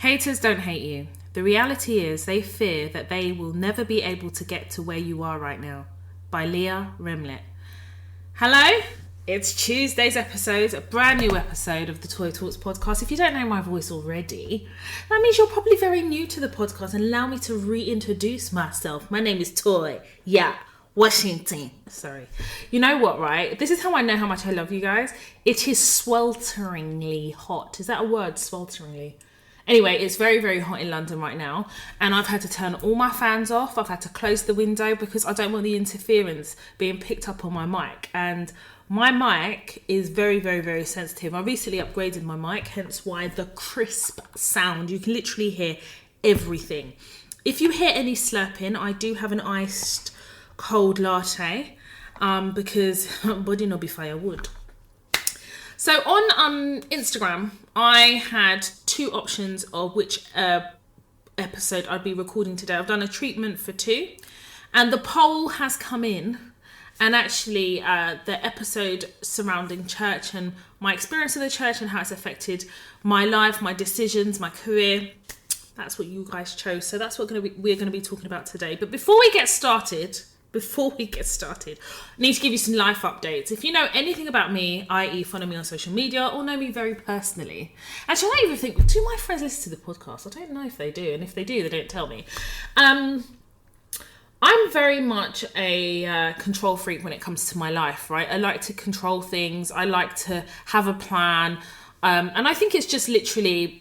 Haters don't hate you. The reality is they fear that they will never be able to get to where you are right now. By Leah Remlett. Hello, it's Tuesday's episode, a brand new episode of the Toy Talks podcast. If you don't know my voice already, that means you're probably very new to the podcast, and allow me to reintroduce myself. My name is Toy. Yeah. Washington. Sorry. You know what, right? This is how I know how much I love you guys. It is swelteringly hot. Is that a word? Swelteringly. Anyway, it's very, very hot in London right now. And I've had to turn all my fans off. I've had to close the window because I don't want the interference being picked up on my mic. And my mic is very, very, very sensitive. I recently upgraded my mic, hence why the crisp sound. You can literally hear everything. If you hear any slurping, I do have an iced cold latte because body no be firewood. So on Instagram, I had two options of which episode I'd be recording today. I've done a treatment for two, and the poll has come in, and actually the episode surrounding church and my experience of the church and how it's affected my life, my decisions, my career. That's what you guys chose. So that's what we're going to be talking about today. But before we get started, I need to give you some life updates. If you know anything about me, i.e. follow me on social media or know me very personally. Actually, I don't even think, do my friends listen to the podcast? I don't know if they do. And if they do, they don't tell me. I'm very much a control freak when it comes to my life, right? I like to control things. I like to have a plan. And I think it's just literally,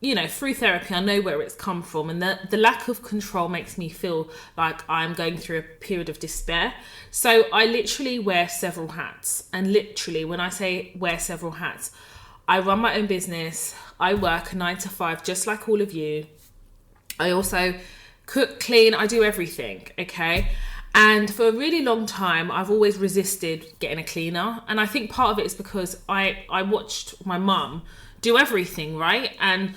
you know, through therapy, I know where it's come from, and the lack of control makes me feel like I'm going through a period of despair. So I literally wear several hats, and literally when I say wear several hats, I run my own business. I work a 9 to 5, just like all of you. I also cook, clean, I do everything, okay? And for a really long time, I've always resisted getting a cleaner. And I think part of it is because I watched my mum do everything, right? And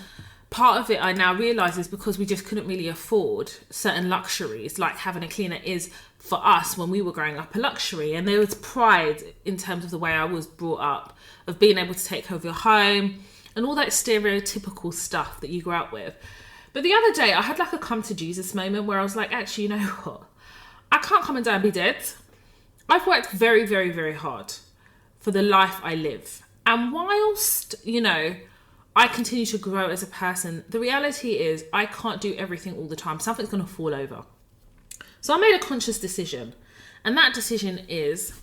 part of it I now realise is because we just couldn't really afford certain luxuries, like having a cleaner is for us when we were growing up a luxury. And there was pride in terms of the way I was brought up, of being able to take care of your home and all that stereotypical stuff that you grew up with. But the other day I had like a come to Jesus moment where I was like, actually, you know what? I can't come and die and be dead. I've worked very, very, very hard for the life I live. And whilst, you know, I continue to grow as a person, the reality is I can't do everything all the time. Something's going to fall over. So I made a conscious decision. And that decision is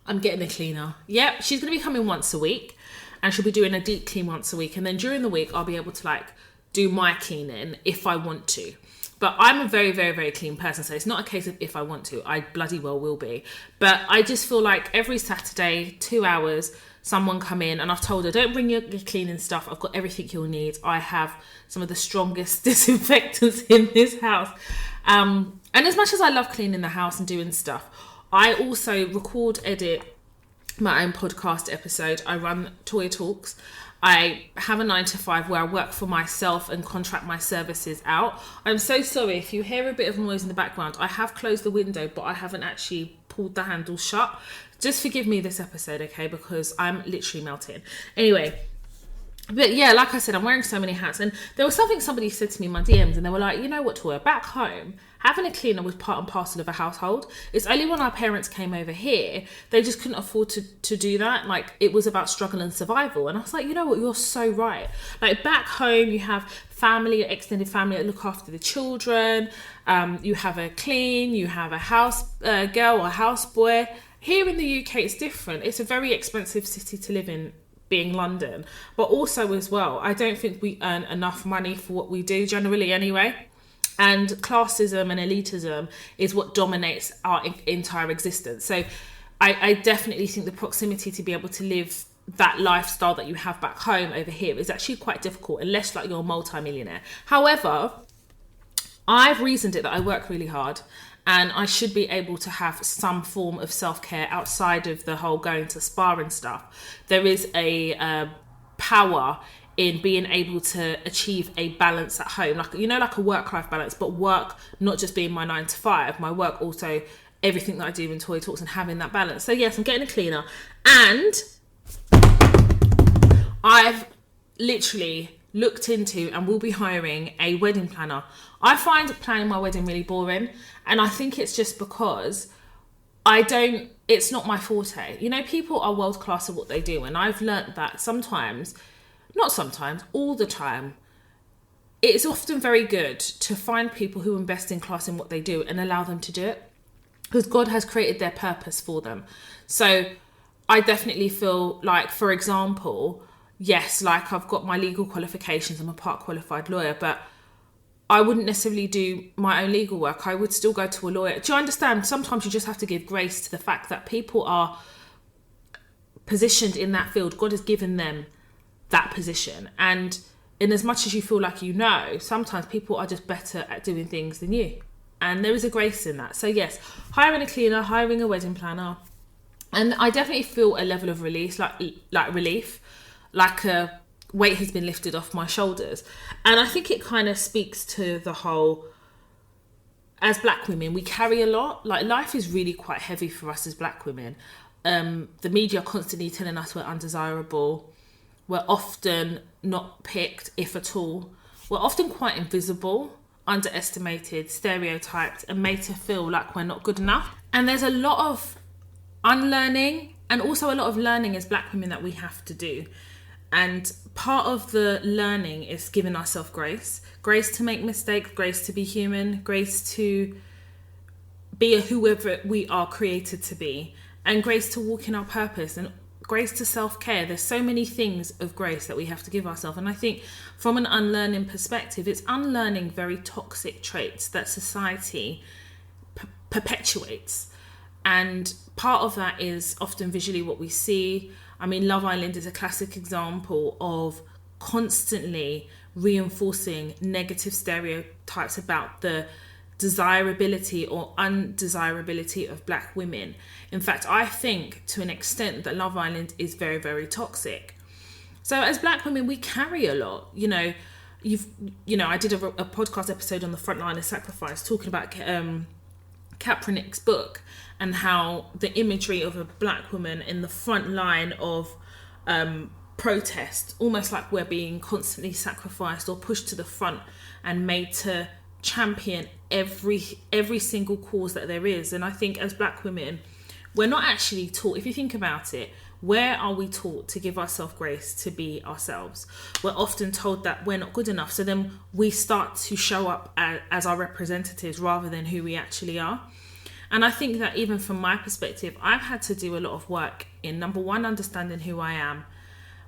I'm getting a cleaner. Yep, she's going to be coming once a week. And she'll be doing a deep clean once a week. And then during the week, I'll be able to like do my cleaning if I want to. But I'm a very, very, very clean person. So it's not a case of if I want to. I bloody well will be. But I just feel like every Saturday, 2 hours, someone come in and I've told her, don't bring your cleaning stuff. I've got everything you'll need. I have some of the strongest disinfectants in this house. And as much as I love cleaning the house and doing stuff, I also record, edit my own podcast episode. I run Toy Talks. I have a 9 to 5 where I work for myself and contract my services out. I'm so sorry if you hear a bit of noise in the background. I have closed the window, but I haven't actually pulled the handle shut. Just forgive me this episode, okay? Because I'm literally melting. Anyway, but yeah, like I said, I'm wearing so many hats. And there was something somebody said to me in my DMs, and they were like, you know what, Toya, back home, having a cleaner was part and parcel of a household. It's only when our parents came over here, they just couldn't afford to do that. Like, it was about struggle and survival. And I was like, you know what, you're so right. Like, back home, you have family, extended family that look after the children. You have a clean, you have a house girl or house boy. Here in the UK, it's different. It's a very expensive city to live in, being London. But also as well, I don't think we earn enough money for what we do generally anyway. And classism and elitism is what dominates our entire existence. So I definitely think the proximity to be able to live that lifestyle that you have back home over here is actually quite difficult, unless like you're a multi-millionaire. However, I've reasoned it that I work really hard and I should be able to have some form of self-care outside of the whole going to spa and stuff. There is a power in being able to achieve a balance at home, like, you know, like a work-life balance, but work not just being my 9 to 5, my work also everything that I do in Toy Talks and having that balance. So yes, I'm getting a cleaner, and I've literally looked into and will be hiring a wedding planner. I find planning my wedding really boring, and I think it's just because it's not my forte. You know, people are world class at what they do, and I've learnt that all the time, it's often very good to find people who are best in class in what they do and allow them to do it, because God has created their purpose for them. So I definitely feel like, for example, yes, like I've got my legal qualifications, I'm a part qualified lawyer, but I wouldn't necessarily do my own legal work. I would still go to a lawyer. Do you understand? Sometimes you just have to give grace to the fact that people are positioned in that field. God has given them that position. And in as much as you feel like you know, sometimes people are just better at doing things than you. And there is a grace in that. So yes, hiring a cleaner, hiring a wedding planner. And I definitely feel a level of release, like relief, like a weight has been lifted off my shoulders. And I think it kind of speaks to the whole, as black women, we carry a lot. Like, life is really quite heavy for us as black women. The media are constantly telling us we're undesirable. We're often not picked, if at all. We're often quite invisible, underestimated, stereotyped, and made to feel like we're not good enough. And there's a lot of unlearning and also a lot of learning as black women that we have to do. And part of the learning is giving ourselves grace to make mistakes, grace to be human, grace to be whoever we are created to be, and grace to walk in our purpose, and grace to self-care. There's so many things of grace that we have to give ourselves. And I think from an unlearning perspective, it's unlearning very toxic traits that society perpetuates. And part of that is often visually what we see. I mean, Love Island is a classic example of constantly reinforcing negative stereotypes about the desirability or undesirability of black women. In fact, I think to an extent that Love Island is very, very toxic. So as black women, we carry a lot. You know, I did a podcast episode on the front line of sacrifice talking about Kaepernick's book, and how the imagery of a black woman in the front line of protest, almost like we're being constantly sacrificed or pushed to the front and made to champion every single cause that there is. And I think as black women, we're not actually taught. If you think about it, where are we taught to give ourselves grace to be ourselves? We're often told that we're not good enough, so then we start to show up as our representatives rather than who we actually are. And I think that even from my perspective, I've had to do a lot of work in, number one, understanding who I am,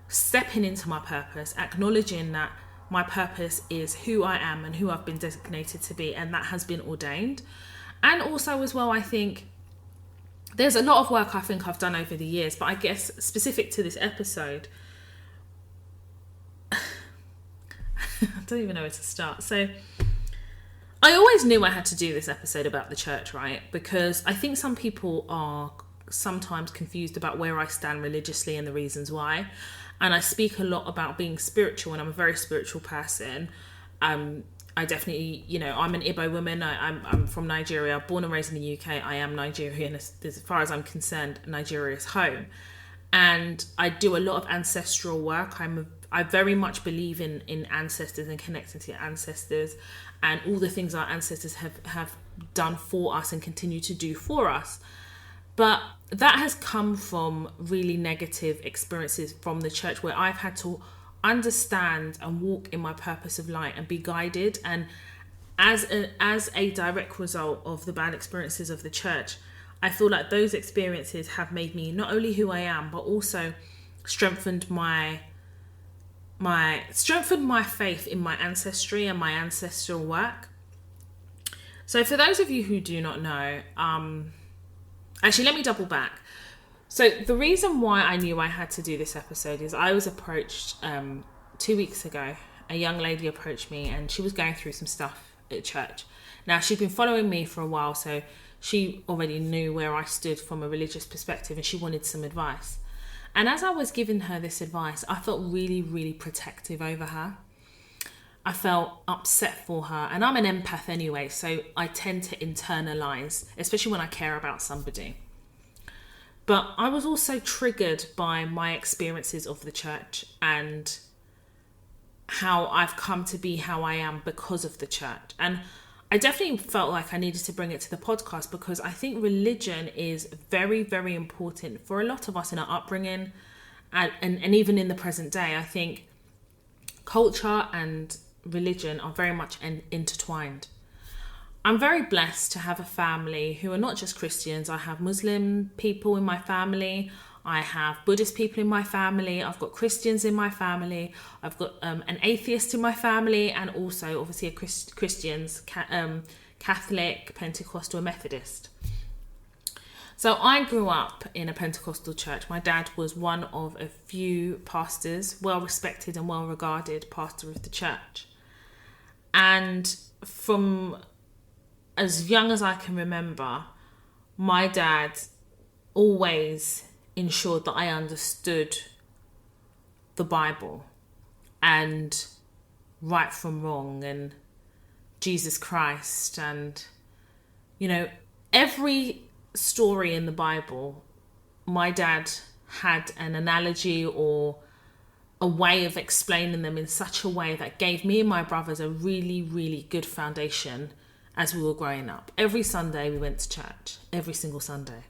stepping into my purpose, acknowledging that my purpose is who I am and who I've been designated to be, and that has been ordained. And also as well, I think there's a lot of work I think I've done over the years, but I guess specific to this episode, I don't even know where to start. So I always knew I had to do this episode about the church, right? Because I think some people are sometimes confused about where I stand religiously and the reasons why. And I speak a lot about being spiritual, and I'm a very spiritual person. I definitely, I'm an Igbo woman. I'm from Nigeria, born and raised in the UK. I am Nigerian. As far as I'm concerned, Nigeria is home. And I do a lot of ancestral work. I very much believe in ancestors and connecting to your ancestors and all the things our ancestors have done for us and continue to do for us. But that has come from really negative experiences from the church, where I've had to understand and walk in my purpose of light and be guided. And as a direct result of the bad experiences of the church, I feel like those experiences have made me not only who I am, but also strengthened my faith in my ancestry and my ancestral work. So for those of you who do not know, actually, let me double back. So the reason why I knew I had to do this episode is I was approached 2 weeks ago. A young lady approached me, and she was going through some stuff at church. Now, she'd been following me for a while, so she already knew where I stood from a religious perspective, and she wanted some advice. And as I was giving her this advice, I felt really, really protective over her. I felt upset for her. And I'm an empath anyway, so I tend to internalize, especially when I care about somebody. But I was also triggered by my experiences of the church and how I've come to be how I am because of the church. And I definitely felt like I needed to bring it to the podcast because I think religion is very, very important for a lot of us in our upbringing and even in the present day. I think culture and religion are very much intertwined. I'm very blessed to have a family who are not just Christians. I have Muslim people in my family. I have Buddhist people in my family. I've got Christians in my family. I've got an atheist in my family, and also obviously a Christians, Catholic, Pentecostal, Methodist. So I grew up in a Pentecostal church. My dad was one of a few pastors, well respected and well regarded pastor of the church. And from as young as I can remember, my dad always ensured that I understood the Bible and right from wrong and Jesus Christ. And, you know, every story in the Bible, my dad had an analogy or a way of explaining them in such a way that gave me and my brothers a really, really good foundation as we were growing up. Every Sunday we went to church, every single Sunday.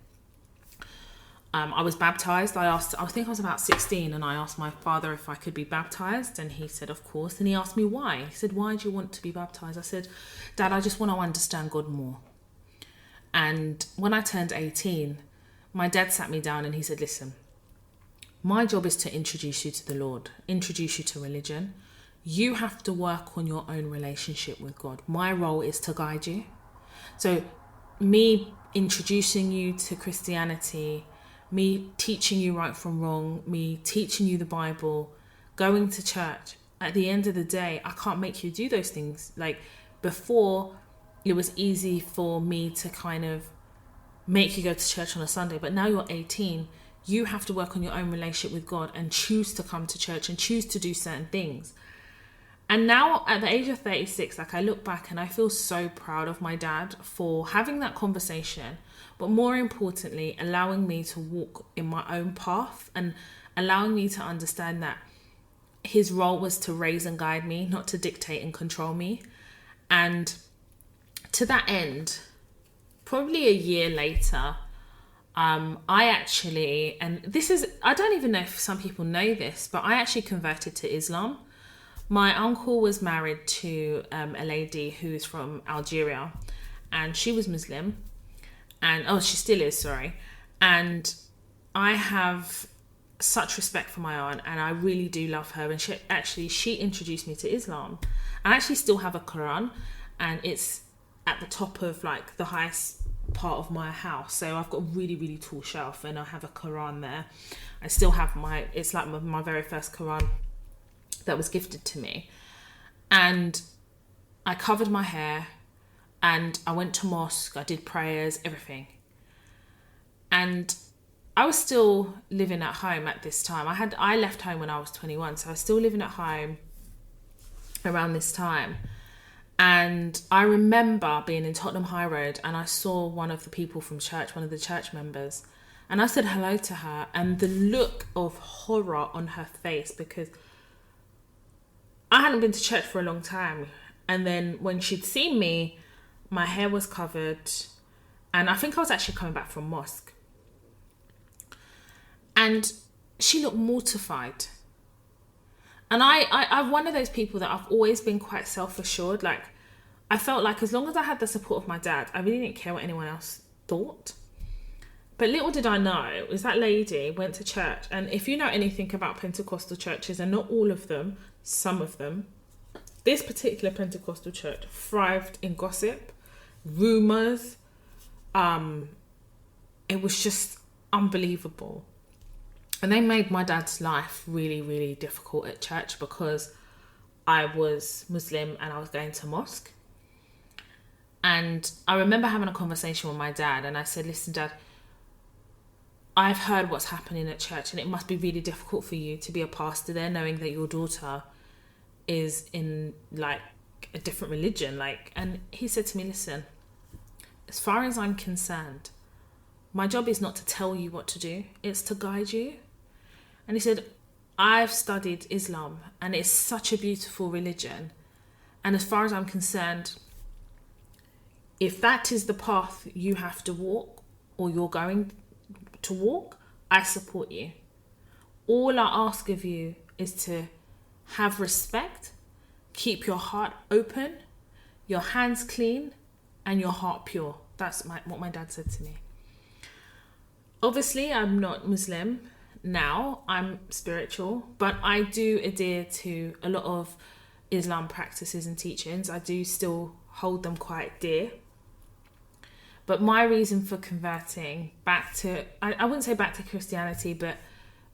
I was baptized. I think I was about 16, and I asked my father if I could be baptized, and he said, of course. And he asked me why. He said, why do you want to be baptized? I said, Dad, I just want to understand God more. And when I turned 18, my dad sat me down and he said, listen, my job is to introduce you to the Lord, introduce you to religion. You have to work on your own relationship with God. My role is to guide you. So me introducing you to Christianity, me teaching you right from wrong, me teaching you the Bible, going to church, at the end of the day, I can't make you do those things. Like before, it was easy for me to kind of make you go to church on a Sunday, but now you're 18, you have to work on your own relationship with God and choose to come to church and choose to do certain things. And now at the age of 36, like I look back and I feel so proud of my dad for having that conversation, but more importantly, allowing me to walk in my own path and allowing me to understand that his role was to raise and guide me, not to dictate and control me. And to that end, probably a year later, I actually, and this is, I don't even know if some people know this, but I actually converted to Islam. My uncle was married to a lady who's from Algeria, and she was Muslim, and she still is, sorry. And I have such respect for my aunt, and I really do love her. And she introduced me to Islam. I actually still have a Quran, and it's at the top of like the highest part of my house. So I've got a really, really tall shelf, and I have a Quran there. I still have it's like my very first Quran that was gifted to me. And I covered my hair and I went to mosque, I did prayers, everything. And I was still living at home at this time. I left home when I was 21, so I was still living at home around this time. And I remember being in Tottenham High Road and I saw one of the people from church, one of the church members, and I said hello to her, and the look of horror on her face, because I hadn't been to church for a long time. And then when she'd seen me, my hair was covered, and I think I was actually coming back from mosque. And she looked mortified. And I'm one of those people that I've always been quite self-assured. Like, I felt like as long as I had the support of my dad, I really didn't care what anyone else thought. But little did I know, was that lady went to church. And if you know anything about Pentecostal churches, and not all of them, some of them, this particular Pentecostal church thrived in gossip, rumours. It was just unbelievable. And they made my dad's life really, really difficult at church because I was Muslim and I was going to mosque. And I remember having a conversation with my dad, and I said, listen, Dad, I've heard what's happening at church, and it must be really difficult for you to be a pastor there, knowing that your daughter is in like a different religion. And he said to me, listen, as far as I'm concerned, my job is not to tell you what to do, it's to guide you. And he said, I've studied Islam and it's such a beautiful religion. And as far as I'm concerned, if that is the path you have to walk or you're going to walk, I support you. All I ask of you is to have respect, keep your heart open, your hands clean, and your heart pure. That's what my dad said to me. Obviously, I'm not Muslim now. I'm spiritual, but I do adhere to a lot of Islam practices and teachings. I do still hold them quite dear. But my reason for converting back to, I wouldn't say back to Christianity, but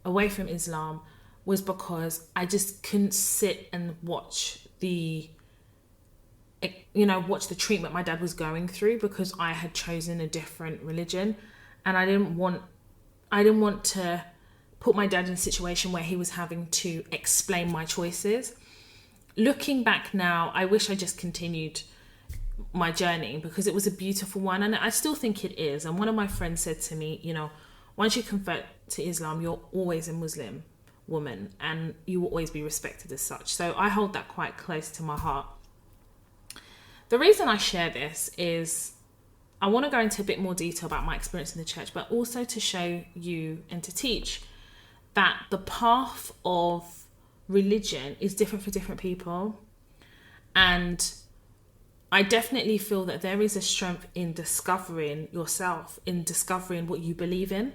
away from Islam, was because I just couldn't sit and watch the treatment my dad was going through, because I had chosen a different religion, and I didn't want to put my dad in a situation where he was having to explain my choices. Looking back now, I wish I just continued my journey, because it was a beautiful one, and I still think it is. And one of my friends said to me, once you convert to Islam, you're always a Muslim woman and you will always be respected as such. So I hold that quite close to my heart. The reason I share this is I want to go into a bit more detail about my experience in the church, but also to show you and to teach that the path of religion is different for different people. And I definitely feel that there is a strength in discovering yourself, in discovering what you believe in.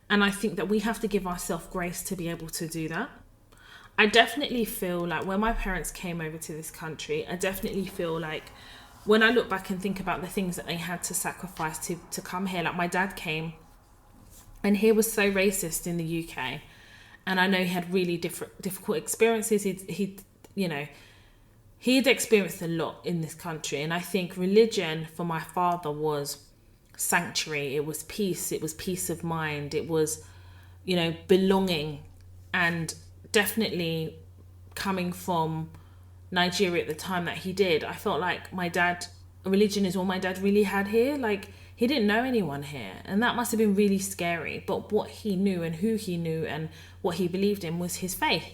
And I think that we have to give ourselves grace to be able to do that. I definitely feel like when my parents came over to this country, I definitely feel like when I look back and think about the things that they had to sacrifice to come here, like my dad came and he was so racist in the UK. And I know he had really difficult experiences. He'd experienced a lot in this country. And I think religion for my father was sanctuary. It was peace of mind. It was, belonging. And definitely coming from Nigeria at the time that he did, I felt like religion is all my dad really had here. Like, he didn't know anyone here, and that must have been really scary. But what he knew and who he knew and what he believed in was his faith.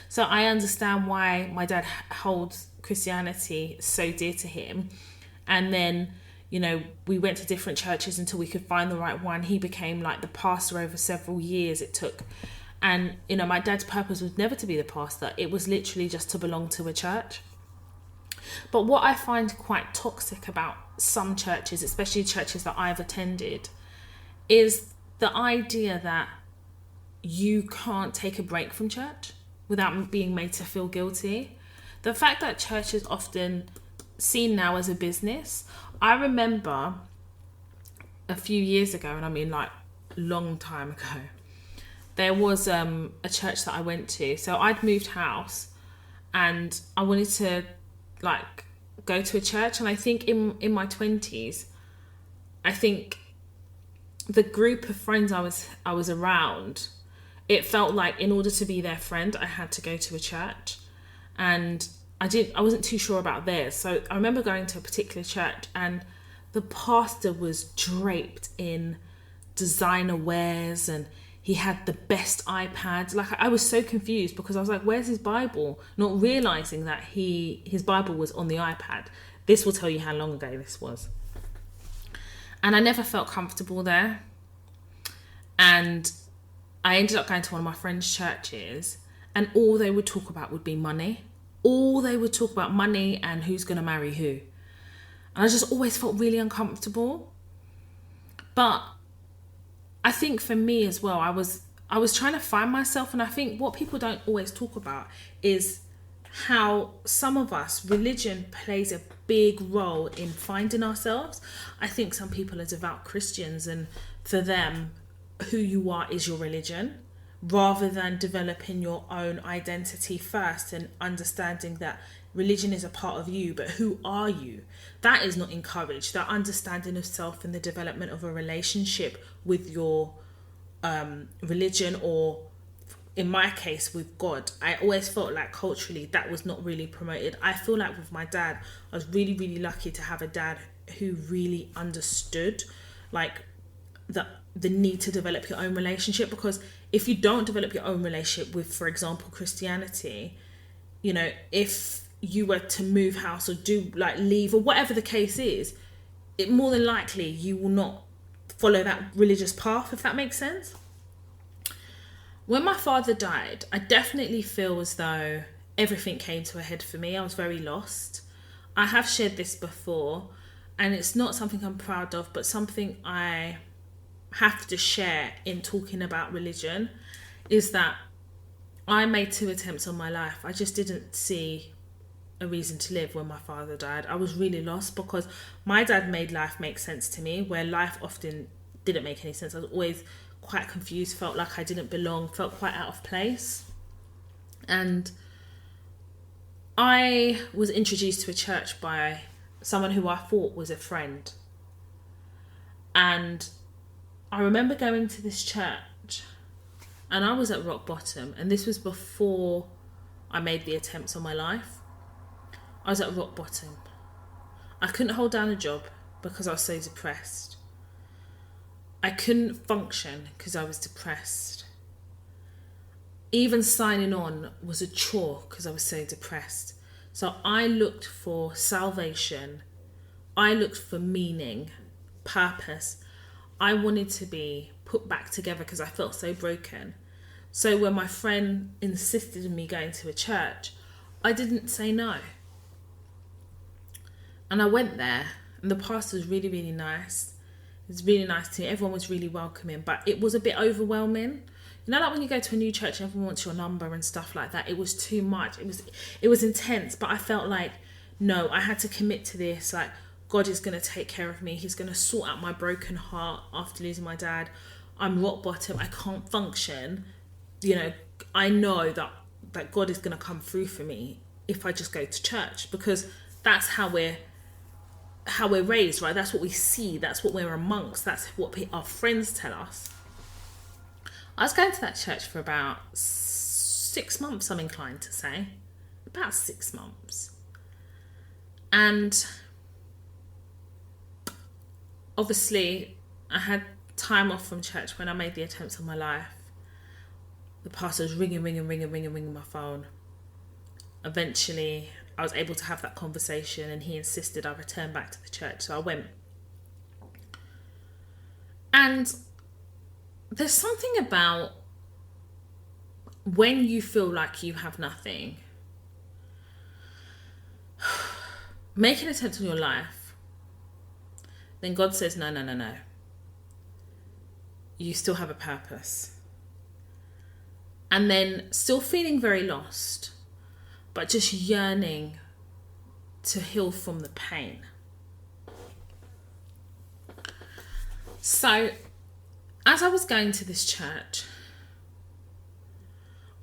So I understand why my dad holds Christianity so dear to him. And then, we went to different churches until we could find the right one. He became like the pastor over several years it took. And, my dad's purpose was never to be the pastor. It was literally just to belong to a church. But what I find quite toxic about some churches, especially churches that I've attended, is the idea that you can't take a break from church without being made to feel guilty. The fact that church is often seen now as a business. I remember a few years ago, and I mean like long time ago, there was a church that I went to. So I'd moved house and I wanted to go to a church. And I think in my 20s, I think the group of friends I was around, it felt like in order to be their friend, I had to go to a church. And I wasn't too sure about theirs. So I remember going to a particular church and the pastor was draped in designer wares and he had the best iPads. Like, I was so confused because I was like, where's his Bible? Not realizing that his Bible was on the iPad. This will tell you how long ago this was. And I never felt comfortable there. And I ended up going to one of my friend's churches and all they would talk about would be money. All they would talk about money and who's going to marry who. And I just always felt really uncomfortable. But I think for me as well, I was trying to find myself, and I think what people don't always talk about is how some of us, religion plays a big role in finding ourselves. I think some people are devout Christians, and for them, who you are is your religion, rather than developing your own identity first and understanding that religion is a part of you, but who are you? That is not encouraged. That understanding of self and the development of a relationship with your religion, or in my case with God. I always felt like culturally that was not really promoted. I feel like with my dad, I was really, really lucky to have a dad who really understood like the need to develop your own relationship, because if you don't develop your own relationship with, for example, Christianity, you know, if you were to move house or do like leave or whatever the case is, it more than likely you will not follow that religious path, if that makes sense. When my father died, I definitely feel as though everything came to a head for me. I was very lost. I have shared this before, and it's not something I'm proud of, but something I have to share in talking about religion, is that I made 2 attempts on my life. I just didn't see a reason to live when my father died. I was really lost because my dad made life make sense to me, where life often didn't make any sense. I was always quite confused, felt like I didn't belong, felt quite out of place. And I was introduced to a church by someone who I thought was a friend. And I remember going to this church and I was at rock bottom, and this was before I made the attempts on my life. I was at rock bottom. I couldn't hold down a job because I was so depressed. I couldn't function because I was depressed. Even signing on was a chore because I was so depressed. So I looked for salvation. I looked for meaning, purpose. I wanted to be put back together because I felt so broken. So when my friend insisted on me going to a church, I didn't say no. And I went there, and the pastor was really, really nice. It was really nice to me. Everyone was really welcoming, but it was a bit overwhelming. You know, like when you go to a new church and everyone wants your number and stuff like that. It was too much. It was intense, but I felt like, no, I had to commit to this. Like, God is going to take care of me. He's going to sort out my broken heart after losing my dad. I'm rock bottom. I can't function. You know, I know that God is going to come through for me if I just go to church, because that's how we're raised, right? That's what we see. That's what we're amongst. That's what our friends tell us. I was going to that church for about 6 months, I'm inclined to say. About 6 months. And obviously, I had time off from church when I made the attempts on my life. The pastor was ringing my phone. Eventually, I was able to have that conversation, and he insisted I return back to the church. So I went. And there's something about when you feel like you have nothing, make an attempt on your life, then God says, no. You still have a purpose. And then still feeling very lost, but just yearning to heal from the pain. So, as I was going to this church,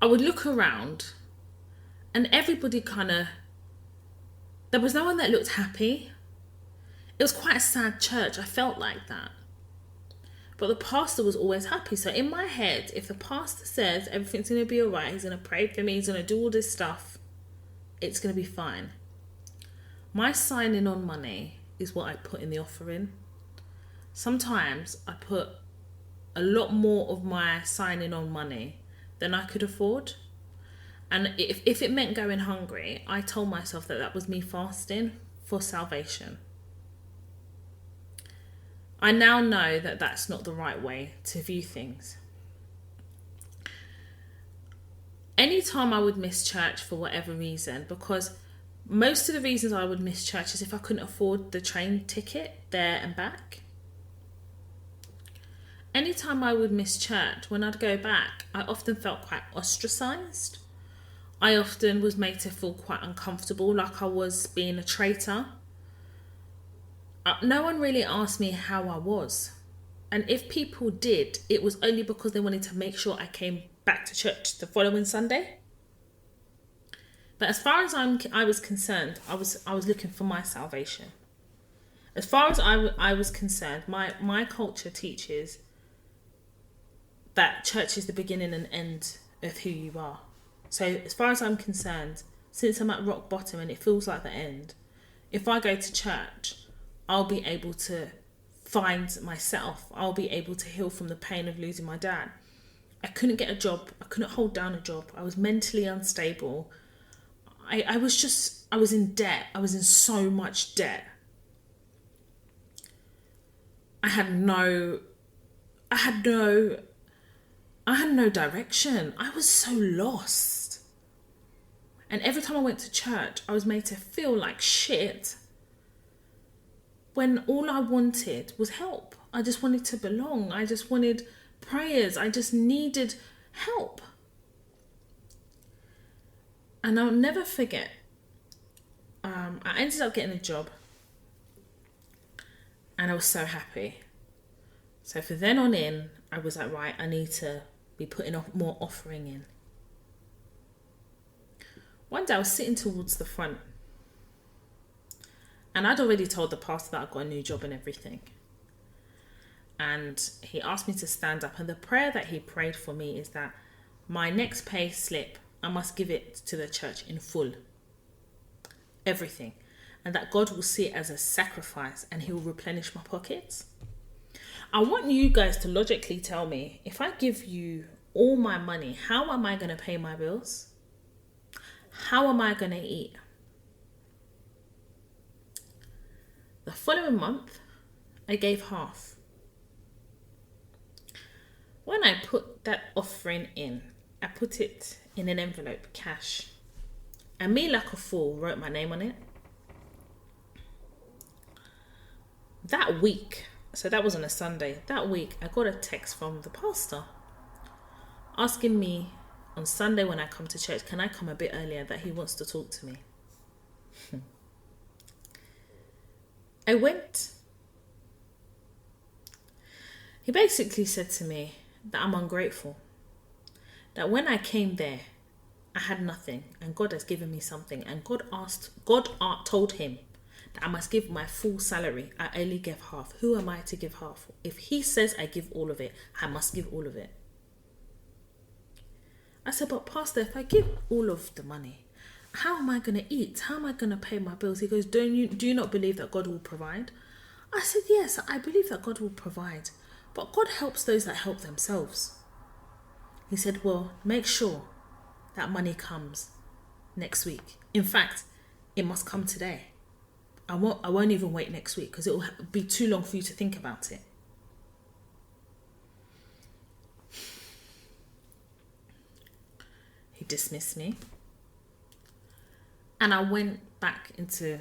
I would look around and everybody there was no one that looked happy. It was quite a sad church. I felt like that. But the pastor was always happy. So in my head, if the pastor says everything's going to be all right, he's going to pray for me, he's going to do all this stuff, it's going to be fine. My signing on money is what I put in the offering. Sometimes I put a lot more of my signing on money than I could afford. And if it meant going hungry, I told myself that was me fasting for salvation. I now know that that's not the right way to view things. Anytime I would miss church for whatever reason, because most of the reasons I would miss church is if I couldn't afford the train ticket there and back. Anytime I would miss church, when I'd go back, I often felt quite ostracised. I often was made to feel quite uncomfortable, like I was being a traitor. No one really asked me how I was. And if people did, it was only because they wanted to make sure I came back to church the following Sunday. But as far as I was concerned, I was looking for my salvation. As far as I was concerned, my culture teaches that church is the beginning and end of who you are. So as far as I'm concerned, since I'm at rock bottom and it feels like the end, if I go to church, I'll be able to find myself, I'll be able to heal from the pain of losing my dad. I couldn't get a job. I couldn't hold down a job. I was mentally unstable. I was in debt. I was in so much debt. I had no direction. I was so lost. And every time I went to church, I was made to feel like shit, when all I wanted was help. I just wanted to belong. I just wanted prayers. I just needed help. And I'll never forget, I ended up getting a job, and I was so happy. So from then on in, I was like, right, I need to be putting more offering in. One day I was sitting towards the front, and I'd already told the pastor that I got a new job and everything. And he asked me to stand up, and the prayer that he prayed for me is that my next pay slip, I must give it to the church in full. Everything. And that God will see it as a sacrifice, and he will replenish my pockets. I want you guys to logically tell me, if I give you all my money, how am I going to pay my bills? How am I going to eat? The following month, I gave half. When I put that offering in, I put it in an envelope, cash. And me, like a fool, wrote my name on it. That week, so that was on a Sunday, that week I got a text from the pastor asking me on Sunday when I come to church, can I come a bit earlier, that he wants to talk to me. I went. He basically said to me that I'm ungrateful. That when I came there, I had nothing, and God has given me something. And God told him that I must give my full salary. I only gave half. Who am I to give half? If he says I give all of it, I must give all of it. I said, but pastor, if I give all of the money, how am I going to eat? How am I going to pay my bills? He goes, do you not believe that God will provide? I said, yes, I believe that God will provide. But God helps those that help themselves. He said, well, make sure that money comes next week. In fact, it must come today. I won't even wait next week, because it will be too long for you to think about it. He dismissed me. And I went back into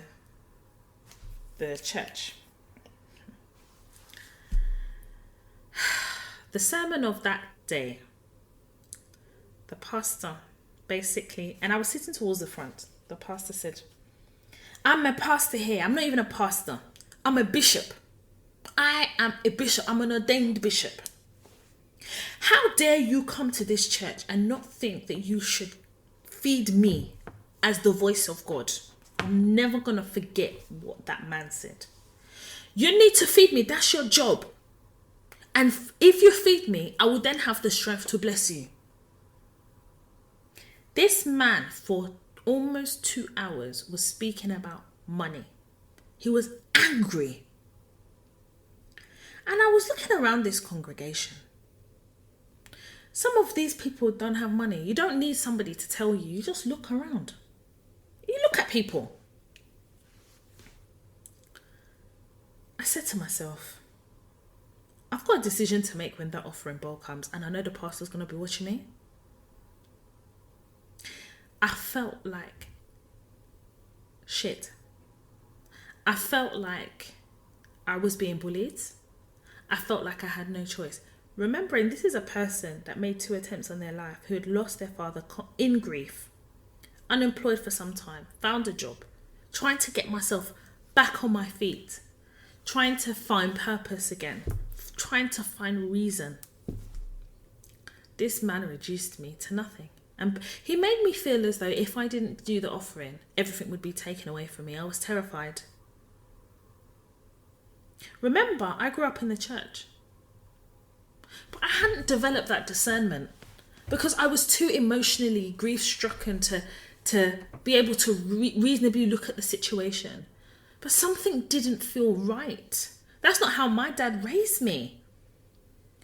the church. The sermon of that day, the pastor basically, and I was sitting towards the front, the pastor said, I'm a pastor here. I'm not even a pastor. I'm a bishop. I am a bishop. I'm an ordained bishop. How dare you come to this church and not think that you should feed me as the voice of God? I'm never going to forget what that man said. You need to feed me. That's your job. And if you feed me, I will then have the strength to bless you. This man, for almost 2 hours, was speaking about money. He was angry. And I was looking around this congregation. Some of these people don't have money. You don't need somebody to tell you. You just look around. You look at people. I said to myself, I've got a decision to make when that offering bowl comes, and I know the pastor's going to be watching me. I felt like shit. I felt like I was being bullied. I felt like I had no choice. Remembering this is a person that made 2 attempts on their life, who had lost their father in grief, unemployed for some time, found a job, trying to get myself back on my feet, trying to find purpose again, trying to find reason. This man reduced me to nothing. And he made me feel as though if I didn't do the offering, everything would be taken away from me. I was terrified. Remember, I grew up in the church. But I hadn't developed that discernment because I was too emotionally grief-stricken to be able to reasonably look at the situation. But something didn't feel right. That's not how my dad raised me.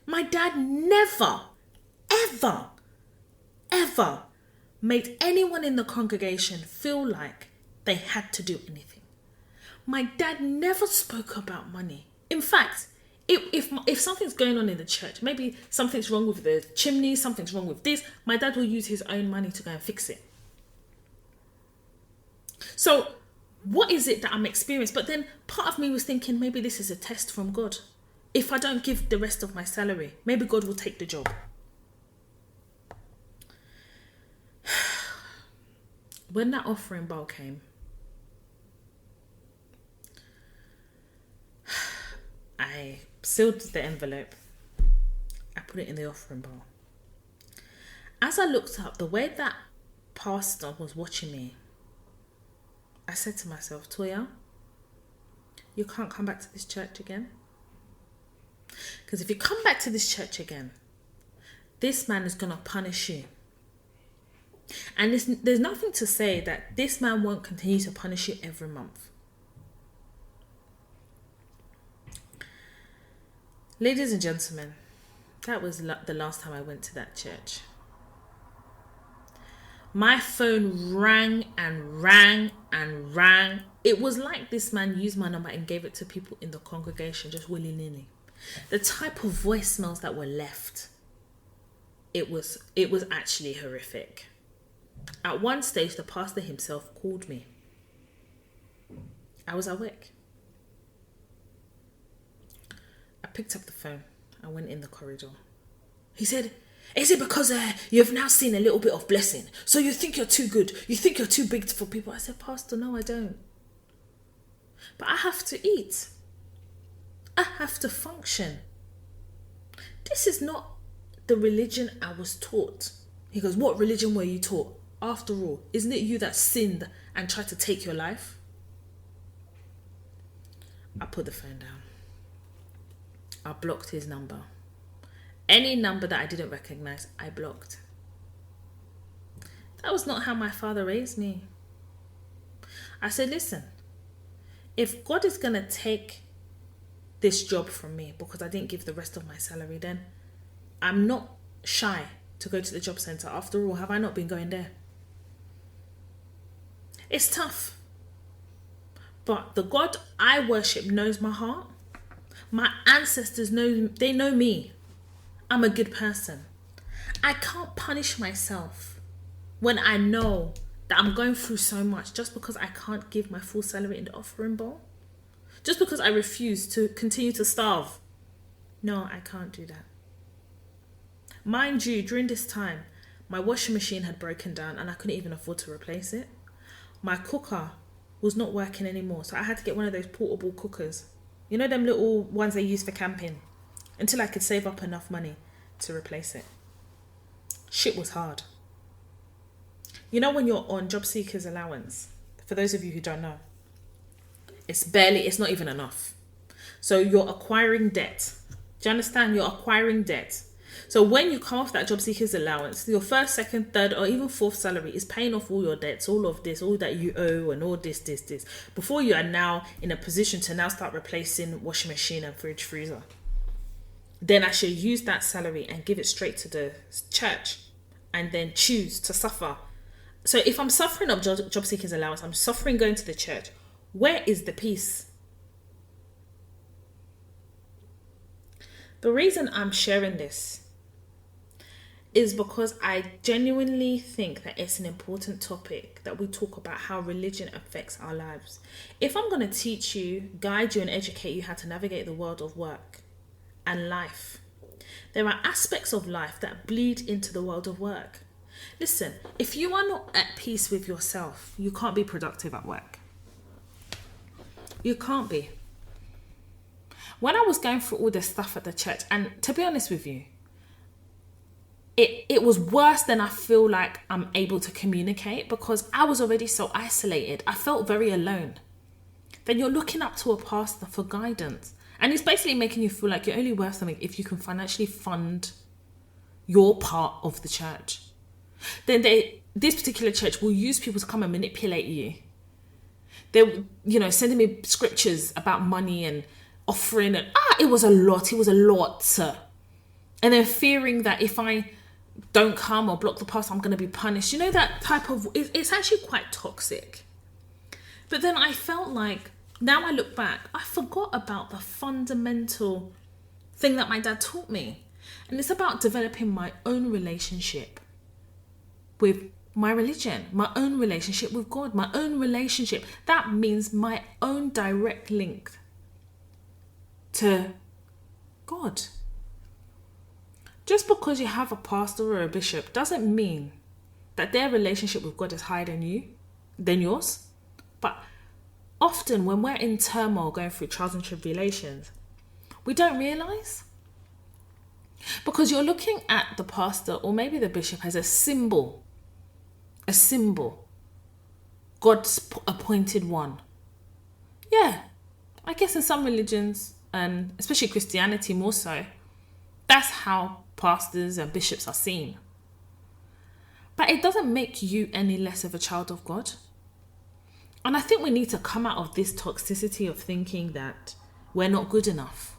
My dad never, ever, ever made anyone in the congregation feel like they had to do anything. My dad never spoke about money. In fact, if something's going on in the church, maybe something's wrong with the chimney, something's wrong with this, my dad will use his own money to go and fix it. So what is it that I'm experiencing? But then part of me was thinking, maybe this is a test from God. If I don't give the rest of my salary, maybe God will take the job. When that offering bowl came, I sealed the envelope. I put it in the offering bowl. As I looked up, the way that pastor was watching me, I said to myself, Toya, you can't come back to this church again. Because if you come back to this church again, this man is going to punish you. And there's nothing to say that this man won't continue to punish you every month. Ladies and gentlemen, that was the last time I went to that church. My phone rang and rang and rang. It was like this man used my number and gave it to people in the congregation just willy-nilly. The type of voicemails that were left, it was actually horrific. At one stage, the pastor himself called me. I was awake. I picked up the phone. I went in the corridor. He said, is it because you've now seen a little bit of blessing? So you think you're too good? You think you're too big for people? I said, Pastor, no, I don't. But I have to eat. I have to function. This is not the religion I was taught. He goes, what religion were you taught? After all, isn't it you that sinned and tried to take your life? I put the phone down. I blocked his number. Any number that I didn't recognize, I blocked. That was not how my father raised me. I said, listen, if God is going to take this job from me because I didn't give the rest of my salary, then I'm not shy to go to the job centre. After all, have I not been going there? It's tough. But the God I worship knows my heart. My ancestors know me. I'm a good person. I can't punish myself when I know that I'm going through so much just because I can't give my full salary in the offering bowl. Just because I refuse to continue to starve. No, I can't do that. Mind you, during this time, my washing machine had broken down and I couldn't even afford to replace it. My cooker was not working anymore, so I had to get one of those portable cookers. You know them little ones they use for camping? Until I could save up enough money to replace it. Shit was hard. You know when you're on job seekers allowance, for those of you who don't know, it's not even enough. So you're acquiring debt. Do you understand? You're acquiring debt. So when you come off that job seekers allowance, your first, second, third, or even fourth salary is paying off all your debts, all of this, all that you owe, and all this, before you are now in a position to now start replacing washing machine and fridge, freezer. Then I should use that salary and give it straight to the church and then choose to suffer. So if I'm suffering of job seekers allowance, I'm suffering going to the church. Where is the peace? The reason I'm sharing this is because I genuinely think that it's an important topic that we talk about how religion affects our lives. If I'm going to teach you, guide you and educate you how to navigate the world of work and life, there are aspects of life that bleed into the world of work. Listen, if you are not at peace with yourself, you can't be productive at work. You can't be. When I was going through all this stuff at the church, and to be honest with you, it was worse than I feel like I'm able to communicate, because I was already so isolated. I felt very alone. Then you're looking up to a pastor for guidance, and he's basically making you feel like you're only worth something if you can financially fund your part of the church. Then this particular church will use people to come and manipulate you. They're, sending me scriptures about money and offering, and it was a lot. And then fearing that if I don't come or block the pastor, I'm going to be punished. You know, that type of, it's actually quite toxic. But then I felt like, now I look back, I forgot about the fundamental thing that my dad taught me. And it's about developing my own relationship with my religion, my own relationship with God, my own relationship. That means my own direct link to God. Just because you have a pastor or a bishop doesn't mean that their relationship with God is higher than yours. But often when we're in turmoil, going through trials and tribulations, we don't realise. Because you're looking at the pastor or maybe the bishop as a symbol, God's appointed one. Yeah, I guess in some religions, and especially Christianity more so, that's how pastors and bishops are seen. But it doesn't make you any less of a child of God. And I think we need to come out of this toxicity of thinking that we're not good enough.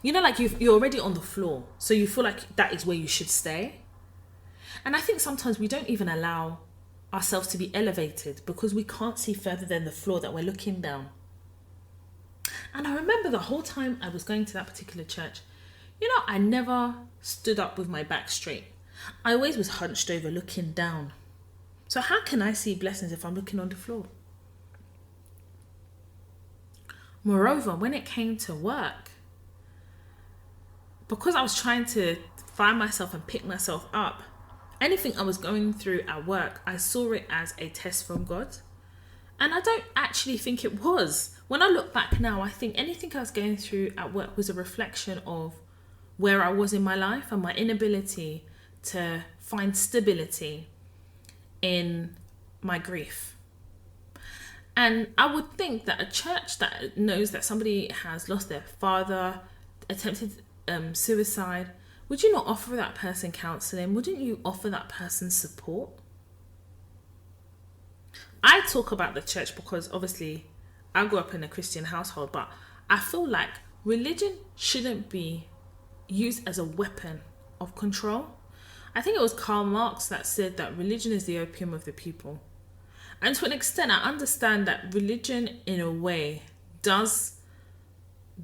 You know, like you're already on the floor, so you feel like that is where you should stay. And I think sometimes we don't even allow ourselves to be elevated because we can't see further than the floor that we're looking down. And I remember the whole time I was going to that particular church, you know, I never stood up with my back straight. I always was hunched over looking down. So how can I see blessings if I'm looking on the floor? Moreover, when it came to work, because I was trying to find myself and pick myself up, anything I was going through at work, I saw it as a test from God. And I don't actually think it was. When I look back now, I think anything I was going through at work was a reflection of where I was in my life and my inability to find stability in my grief. And I would think that a church that knows that somebody has lost their father, attempted suicide, would you not offer that person counselling? Wouldn't you offer that person support? I talk about the church because obviously I grew up in a Christian household, but I feel like religion shouldn't be used as a weapon of control. I think it was Karl Marx that said that religion is the opium of the people. And to an extent, I understand that religion, in a way, does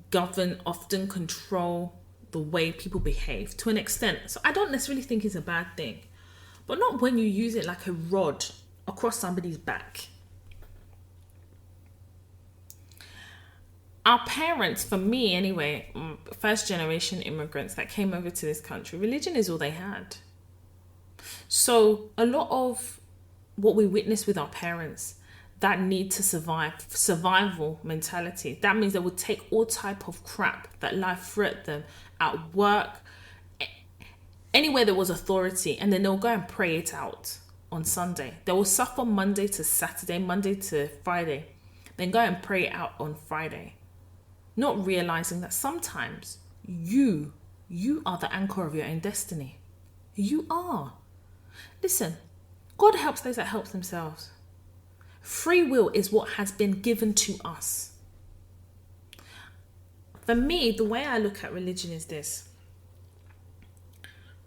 govern, often control the way people behave to an extent. So I don't necessarily think it's a bad thing, but not when you use it like a rod across somebody's back. Our parents, for me anyway, first generation immigrants that came over to this country, religion is all they had. So a lot of what we witness with our parents, that need to survive, survival mentality, that means they would take all type of crap that life threatened them at work, anywhere there was authority, and then they'll go and pray it out on Sunday. They will suffer Monday to Saturday, Monday to Friday, then go and pray it out on Friday. Not realizing that sometimes you are the anchor of your own destiny. You are. Listen, God helps those that help themselves. Free will is what has been given to us. For me, the way I look at religion is this.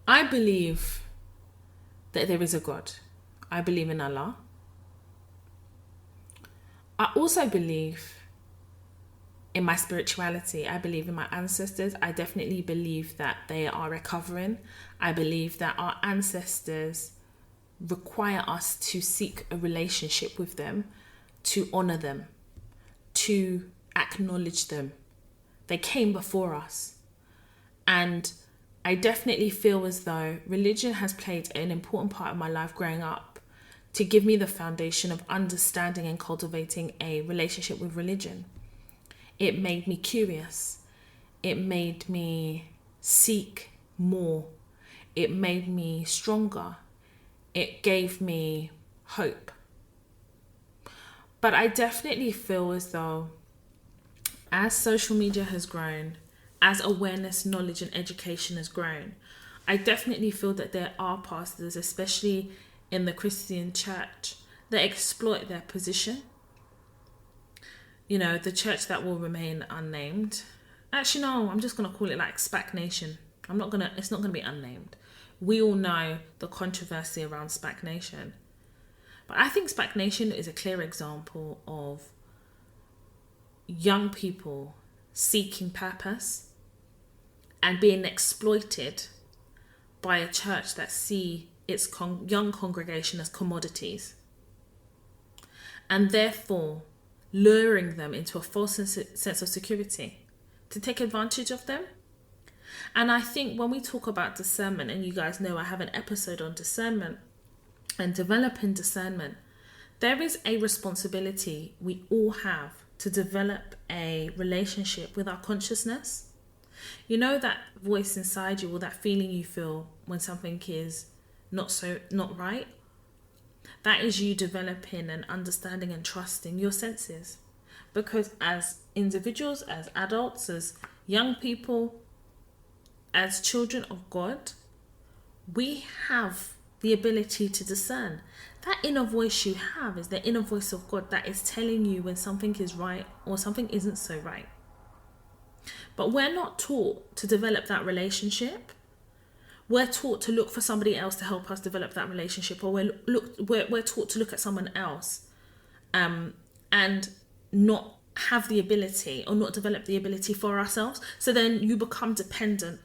I believe that there is a God. I believe in Allah. I also believe in my spirituality. I believe in my ancestors. I definitely believe that they are recovering. I believe that our ancestors require us to seek a relationship with them, to honor them, to acknowledge them. They came before us. And I definitely feel as though religion has played an important part of my life growing up to give me the foundation of understanding and cultivating a relationship with religion. It made me curious. It made me seek more. It made me stronger. It gave me hope. But I definitely feel as though as social media has grown, as awareness, knowledge and education has grown, I definitely feel that there are pastors, especially in the Christian church, that exploit their position. the church that will remain unnamed. Actually, no, I'm just going to call it like SPAC Nation. It's not going to be unnamed. We all know the controversy around SPAC Nation. But I think SPAC Nation is a clear example of young people seeking purpose and being exploited by a church that see its young congregation as commodities, and therefore luring them into a false sense of security to take advantage of them. And I think when we talk about discernment, and you guys know I have an episode on discernment and developing discernment, there is a responsibility we all have to develop a relationship with our consciousness. You know that voice inside you, or that feeling you feel when something is not right? That is you developing and understanding and trusting your senses. Because as individuals, as adults, as young people, as children of God, we have the ability to discern. That inner voice you have is the inner voice of God that is telling you when something is right or something isn't so right. But we're not taught to develop that relationship. We're taught to look for somebody else to help us develop that relationship, or we're taught to look at someone else and not have the ability, or not develop the ability for ourselves. So then you become dependent.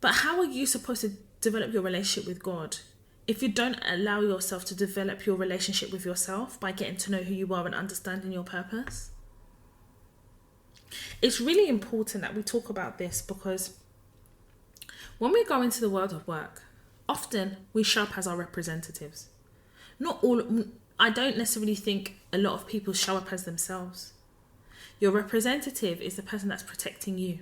But how are you supposed to develop your relationship with God if you don't allow yourself to develop your relationship with yourself by getting to know who you are and understanding your purpose? It's really important that we talk about this, because when we go into the world of work, often we show up as our representatives. I don't necessarily think a lot of people show up as themselves. Your representative is the person that's protecting you.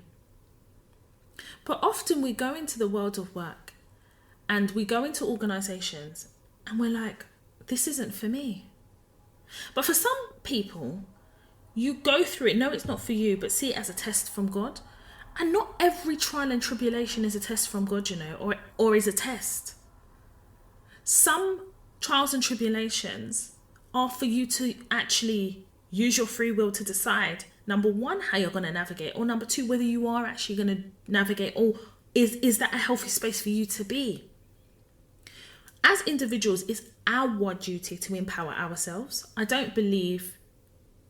But often we go into the world of work and we go into organizations and we're like, this isn't for me. But for some people, you go through it, no, it's not for you, but see it as a test from God. And not every trial and tribulation is a test from God, or is a test. Some trials and tribulations are for you to actually use your free will to decide, number one, how you're going to navigate, or number two, whether you are actually going to navigate, or is that a healthy space for you to be. As individuals, it's our duty to empower ourselves. I don't believe,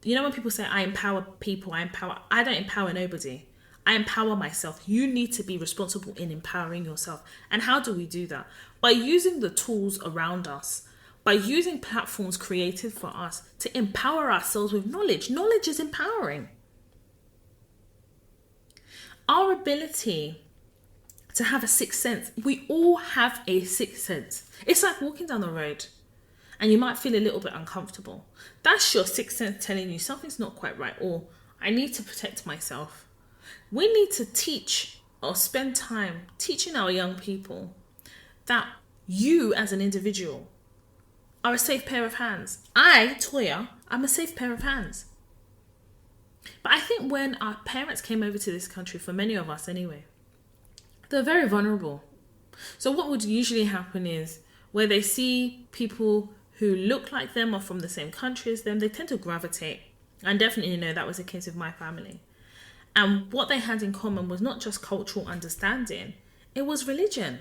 when people say I empower people, I don't empower nobody. I empower myself. You need to be responsible in empowering yourself. And how do we do that? By using the tools around us, by using platforms created for us to empower ourselves with knowledge. Knowledge is empowering. Our ability to have a sixth sense. We all have a sixth sense. It's like walking down the road and you might feel a little bit uncomfortable. That's your sixth sense telling you something's not quite right, or I need to protect myself. We need to teach or spend time teaching our young people that you as an individual are a safe pair of hands. I, Toya, I'm a safe pair of hands. But I think when our parents came over to this country, for many of us anyway, they're very vulnerable. So what would usually happen is where they see people who look like them or from the same country as them, they tend to gravitate. And definitely that was the case with my family. And what they had in common was not just cultural understanding, it was religion.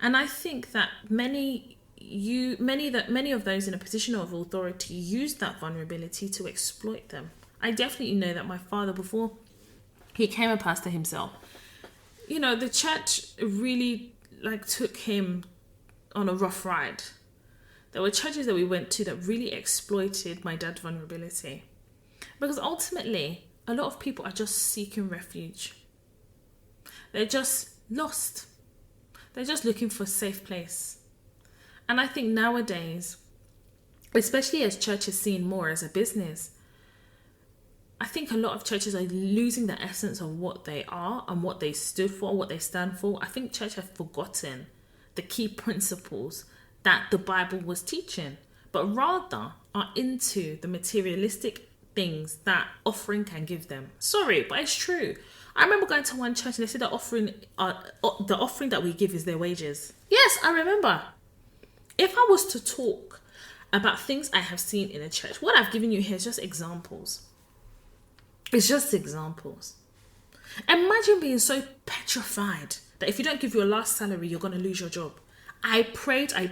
And I think that many of those in a position of authority used that vulnerability to exploit them. I definitely know that my father, before he became a pastor himself, the church really took him on a rough ride. There were churches that we went to that really exploited my dad's vulnerability. Because ultimately, a lot of people are just seeking refuge. They're just lost. They're just looking for a safe place. And I think nowadays, especially as church is seen more as a business, I think a lot of churches are losing the essence of what they are and what they stood for, what they stand for. I think church have forgotten the key principles that the Bible was teaching, but rather are into the materialistic things that offering can give them. Sorry, but it's true. I remember going to one church and they said the offering that we give is their wages. Yes, I remember. If I was to talk about things I have seen in a church. What I've given you here is just examples. It's just examples. Imagine being so petrified that if you don't give your last salary, you're going to lose your job. I prayed in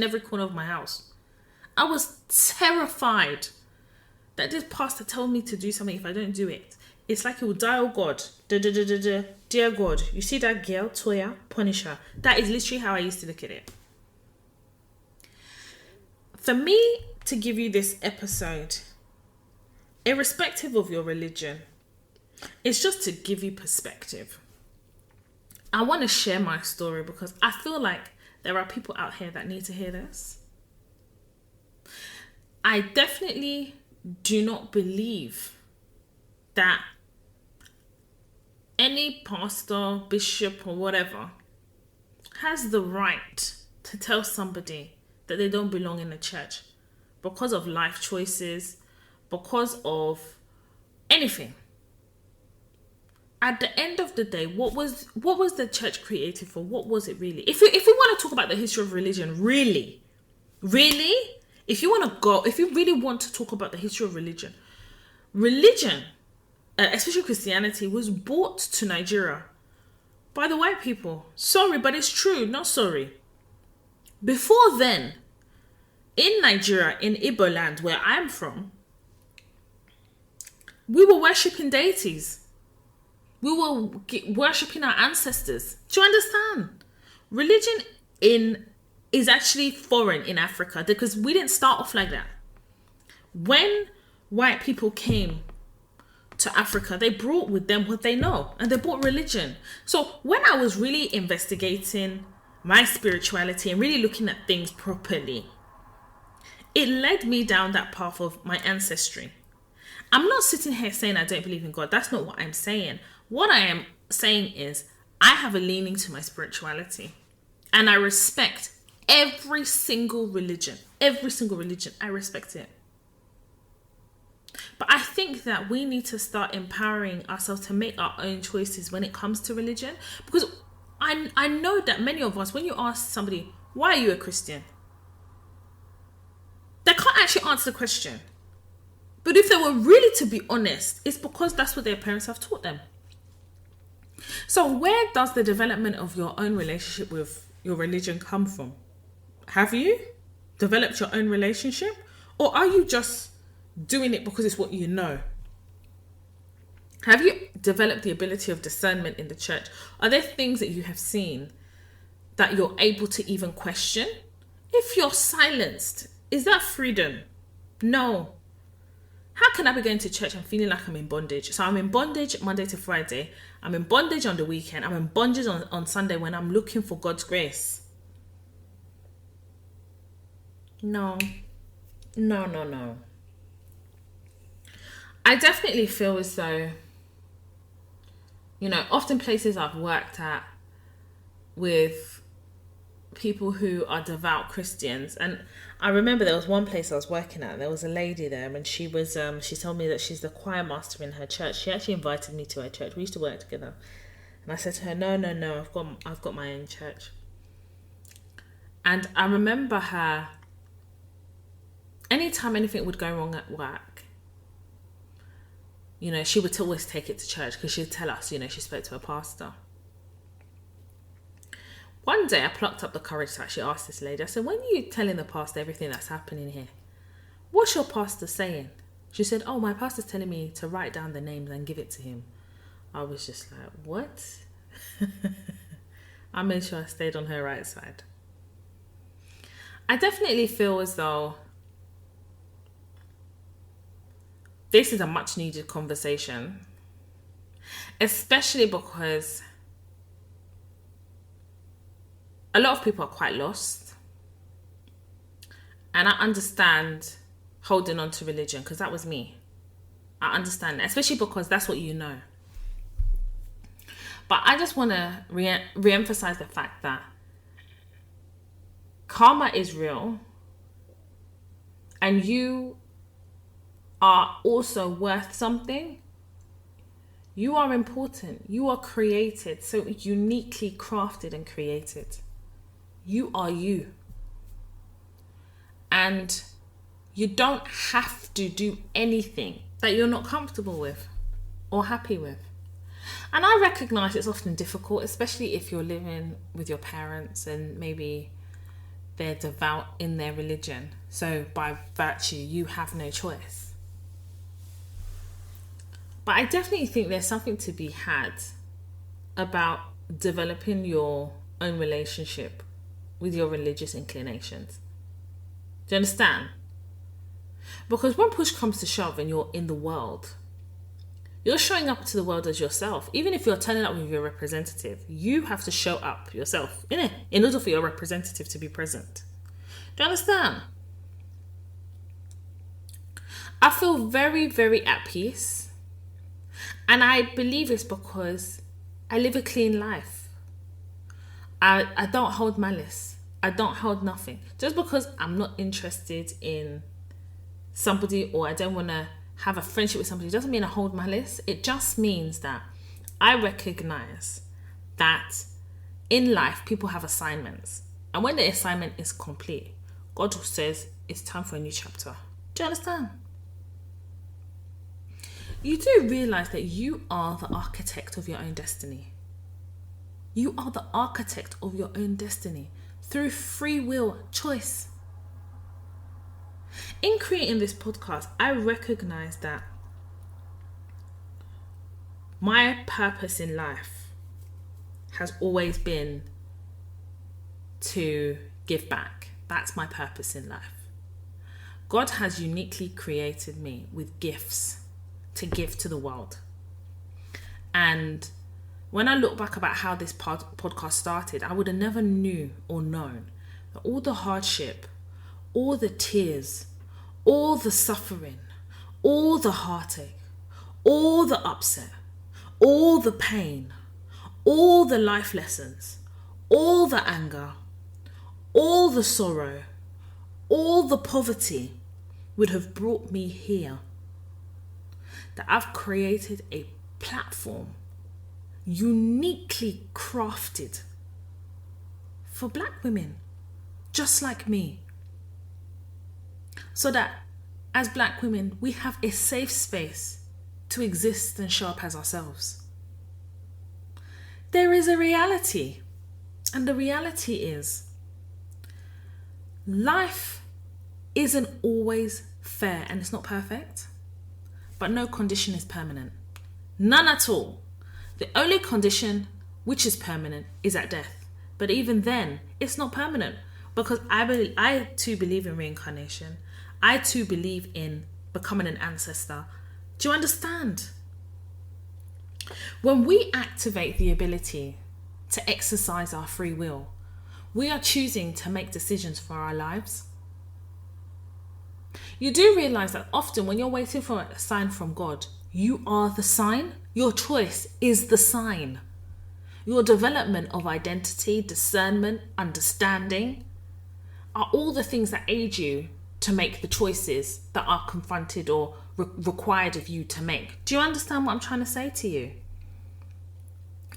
every corner of my house. I was terrified that this pastor told me to do something. If I don't do it, it's like he will dial God. Dear God, you see that girl, Toya, punish her. That is literally how I used to look at it. For me to give you this episode, irrespective of your religion, it's just to give you perspective. I want to share my story because I feel like there are people out here that need to hear this. I definitely do not believe that any pastor, bishop, or whatever has the right to tell somebody that they don't belong in the church because of life choices, because of anything. At the end of the day, what was the church created for? What was it really? If we want to talk about the history of religion, really, if you really want to talk about the history of religion, especially Christianity, was brought to Nigeria by the white people. Sorry, but it's true. Not sorry. Before then, in Nigeria, in Igbo land, where I'm from, we were worshipping deities. We were worshipping our ancestors. Do you understand? Religion is actually foreign in Africa because we didn't start off like that. When white people came to Africa, they brought with them what they know, and they brought religion. So when I was really investigating my spirituality and really looking at things properly, it led me down that path of my ancestry. I'm not sitting here saying I don't believe in God. That's not what I'm saying. What I am saying is I have a leaning to my spirituality, and I respect every single religion. Every single religion, I respect it. But I think that we need to start empowering ourselves to make our own choices when it comes to religion. Because I know that many of us, when you ask somebody, why are you a Christian? They can't actually answer the question. But if they were really to be honest, it's because that's what their parents have taught them. So where does the development of your own relationship with your religion come from? Have you developed your own relationship? Or are you just doing it because it's what you know? Have you developed the ability of discernment in the church? Are there things that you have seen that you're able to even question? If you're silenced, is that freedom? No. How can I be going to church and feeling like I'm in bondage? So I'm in bondage Monday to Friday. I'm in bondage on the weekend. I'm in bondage on Sunday when I'm looking for God's grace. No. I definitely feel as though, often places I've worked at with people who are devout Christians, and I remember there was one place I was working at, there was a lady there, and she was she told me that she's the choir master in her church. She actually invited me to her church. We used to work together, and I said to her, no, I've got my own church. And I remember her, anytime anything would go wrong at work, she would always take it to church because she'd tell us, she spoke to her pastor. One day I plucked up the courage to actually ask this lady, I said, when are you telling the pastor everything that's happening here? What's your pastor saying? She said, oh, my pastor's telling me to write down the names and give it to him. I was just like, what? I made sure I stayed on her right side. I definitely feel as though this is a much needed conversation, especially because a lot of people are quite lost. And I understand holding on to religion because that was me. I understand that, especially because that's what you know. But I just want to re-emphasize the fact that karma is real, and you are also worth something. You are important. You are created, so uniquely crafted and created. You are you. And you don't have to do anything that you're not comfortable with or happy with. And I recognize it's often difficult, especially if you're living with your parents and maybe they're devout in their religion. So by virtue, you have no choice. But I definitely think there's something to be had about developing your own relationship with your religious inclinations. Do you understand? Because when push comes to shove and you're in the world, you're showing up to the world as yourself. Even if you're turning up with your representative, you have to show up yourself in order for your representative to be present. Do you understand? I feel very, very at peace. And I believe it's because I live a clean life. I don't hold malice. I don't hold nothing. Just because I'm not interested in somebody or I don't want to have a friendship with somebody doesn't mean I hold malice. It just means that I recognize that in life people have assignments. And when the assignment is complete, God says it's time for a new chapter. Do you understand? You do realize that you are the architect of your own destiny. You are the architect of your own destiny through free will choice. In creating this podcast, I recognize that my purpose in life has always been to give back. That's my purpose in life. God has uniquely created me with gifts to give to the world. And when I look back about how this podcast started, I would have never knew or known that all the hardship, all the tears, all the suffering, all the heartache, all the upset, all the pain, all the life lessons, all the anger, all the sorrow, all the poverty would have brought me here. That I've created a platform uniquely crafted for black women just like me, so that as black women we have a safe space to exist and show up as ourselves. There is a reality, and the reality is life isn't always fair and it's not perfect, but no condition is permanent. None at all. The only condition which is permanent is at death. But even then, it's not permanent, because I too believe in reincarnation. I too believe in becoming an ancestor. Do you understand? When we activate the ability to exercise our free will, we are choosing to make decisions for our lives. You do realize that often when you're waiting for a sign from God, you are the sign. Your choice is the sign. Your development of identity, discernment, understanding are all the things that aid you to make the choices that are confronted or required of you to make. Do you understand what I'm trying to say to you?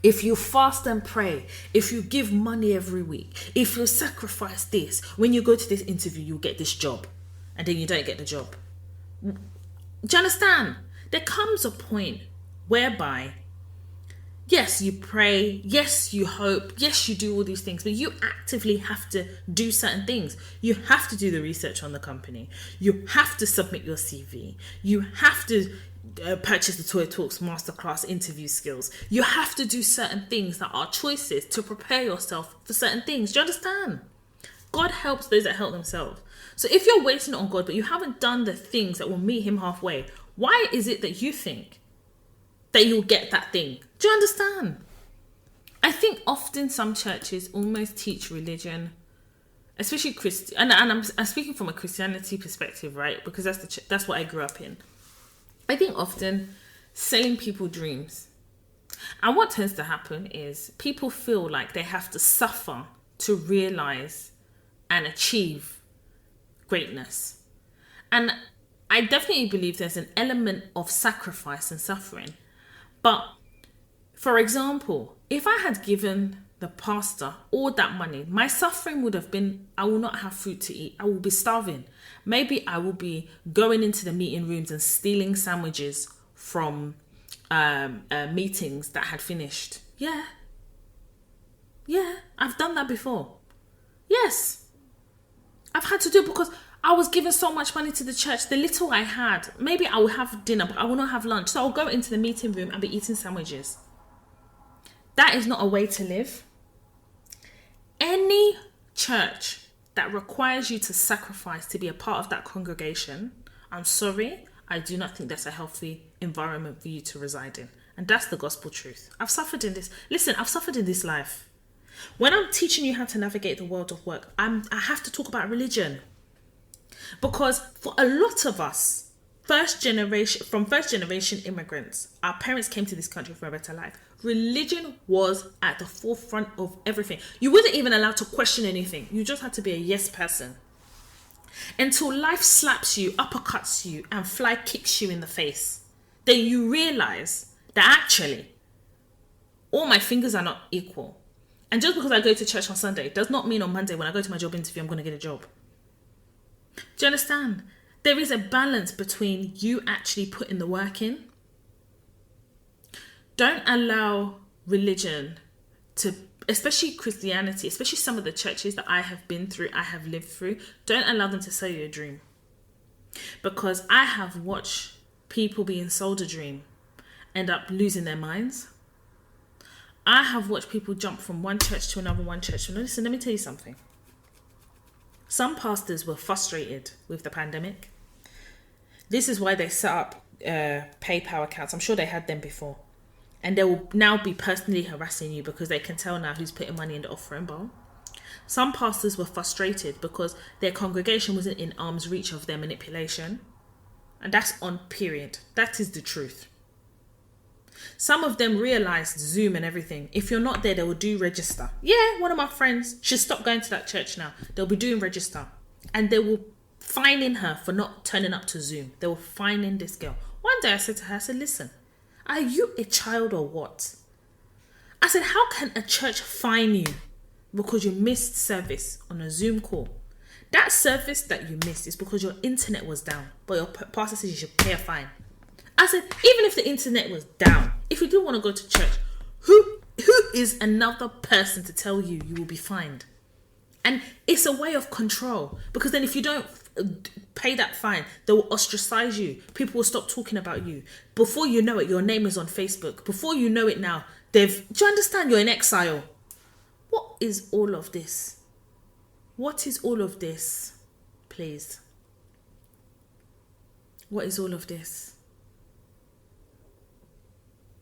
If you fast and pray, if you give money every week, if you sacrifice this, when you go to this interview, you'll get this job, and then you don't get the job. Do you understand? There comes a point whereby, yes, you pray, yes, you hope, yes, you do all these things, but you actively have to do certain things. You have to do the research on the company. You have to submit your CV. You have to purchase the Toy Talks Masterclass interview skills. You have to do certain things that are choices to prepare yourself for certain things. Do you understand? God helps those that help themselves. So if you're waiting on God, but you haven't done the things that will meet him halfway, why is it that you think that you'll get that thing? Do you understand? I think often some churches almost teach religion, especially Christian, and I'm speaking from a Christianity perspective, right? Because that's what I grew up in. I think often selling people dreams. And what tends to happen is people feel like they have to suffer to realize and achieve greatness. And I definitely believe there's an element of sacrifice and suffering. But for example, if I had given the pastor all that money, my suffering would have been, I will not have food to eat. I will be starving. Maybe I will be going into the meeting rooms and stealing sandwiches from meetings that had finished. Yeah, I've done that before. Yes, I've had to do it because I was giving so much money to the church. The little I had, maybe I will have dinner, but I will not have lunch. So I'll go into the meeting room and be eating sandwiches. That is not a way to live. Any church that requires you to sacrifice to be a part of that congregation, I'm sorry, I do not think that's a healthy environment for you to reside in. And that's the gospel truth. I've suffered in this. Listen, I've suffered in this life. When I'm teaching you how to navigate the world of work, I have to talk about religion. Because for a lot of us, first generation immigrants, our parents came to this country for a better life. Religion was at the forefront of everything. You wasn't even allowed to question anything. You just had to be a yes person. Until life slaps you, uppercuts you, and fly kicks you in the face. Then you realize that actually, all my fingers are not equal. And just because I go to church on Sunday does not mean on Monday when I go to my job interview, I'm going to get a job. Do you understand? There is a balance between you actually putting the work in. Don't allow religion to, especially Christianity, especially some of the churches that I have been through, I have lived through, don't allow them to sell you a dream. Because I have watched people being sold a dream end up losing their minds. I have watched people jump from one church to another, one church to another. Listen, let me tell you something. Some pastors were frustrated with the pandemic. This is why they set up PayPal accounts. I'm sure they had them before. And they will now be personally harassing you because they can tell now who's putting money in the offering bowl. Some pastors were frustrated because their congregation wasn't in arm's reach of their manipulation. And that's on period. That is the truth. Some of them realized Zoom and everything. If you're not there, they will do register. Yeah, one of my friends, she stopped going to that church now. They'll be doing register. And they will fining her for not turning up to Zoom. They were fining this girl. One day I said to her, I said, listen, are you a child or what? I said, how can a church fine you because you missed service on a Zoom call? That service that you missed is because your internet was down, but your pastor says you should pay a fine. I said, even if the internet was down, if you do want to go to church, who is another person to tell you you will be fined? And it's a way of control, because then if you don't pay that fine, they will ostracize you. People will stop talking about you. Before you know it, your name is on Facebook. Before you know it now, do you understand? You're in exile. What is all of this? What is all of this? Please. What is all of this?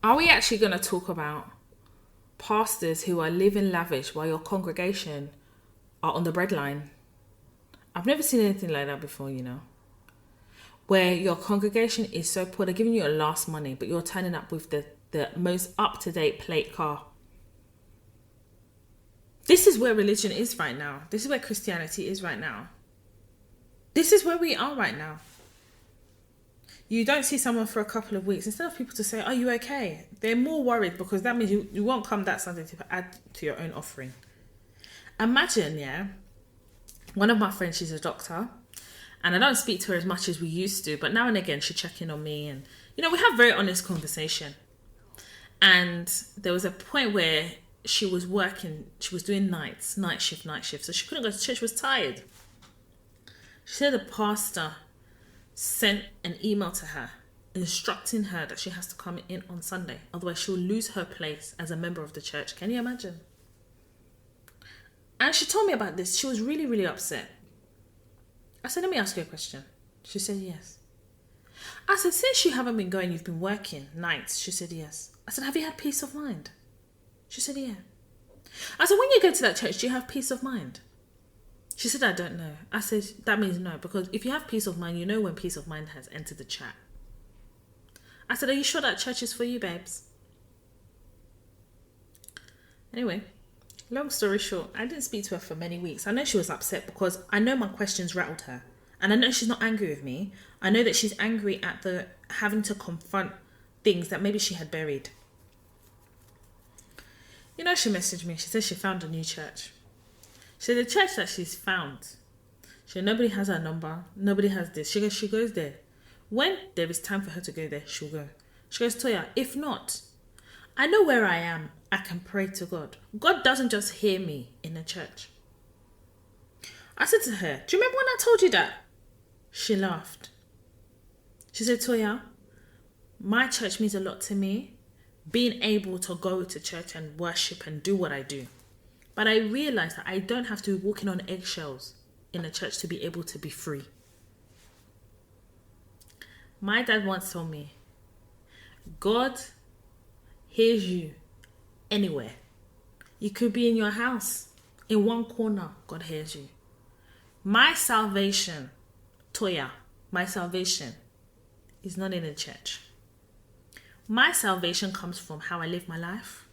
Are we actually going to talk about pastors who are living lavish while your congregation are on the breadline? I've never seen anything like that before, you know. Where your congregation is so poor, they're giving you your last money, but you're turning up with the most up-to-date plate car. This is where religion is right now. This is where Christianity is right now. This is where we are right now. You don't see someone for a couple of weeks. Instead of people to say, are you okay? They're more worried because that means you won't come that Sunday to add to your own offering. Imagine, yeah, one of my friends, she's a doctor, and I don't speak to her as much as we used to, but now and again she'll check in on me, and you know, we have very honest conversation. And there was a point where she was working, she was doing night shift, so she couldn't go to church, she was tired. She said the pastor sent an email to her instructing her that she has to come in on Sunday, otherwise she'll lose her place as a member of the church. Can you imagine? And she told me about this. She was really, really upset. I said, let me ask you a question. She said, yes. I said, since you haven't been going, you've been working nights. She said, yes. I said, have you had peace of mind? She said, yeah. I said, when you go to that church, do you have peace of mind? She said, I don't know. I said, that means no, because if you have peace of mind, you know when peace of mind has entered the chat. I said, are you sure that church is for you, babes? Anyway, long story short, I didn't speak to her for many weeks. I know she was upset because I know my questions rattled her. And I know she's not angry with me. I know that she's angry at the having to confront things that maybe she had buried. She messaged me. She said she found a new church. She said the church that she's found, she said nobody has her number, nobody has this. She goes there. When there is time for her to go there, she'll go. She goes, Toya, if not, I know where I am. I can pray to God. God doesn't just hear me in a church. I said to her, do you remember when I told you that? She laughed. She said, Toya, my church means a lot to me. Being able to go to church and worship and do what I do. But I realized that I don't have to be walking on eggshells in a church to be able to be free. My dad once told me, God hears you anywhere. You could be in your house, in one corner, God hears you. My salvation, Toya, my salvation is not in a church. My salvation comes from how I live my life,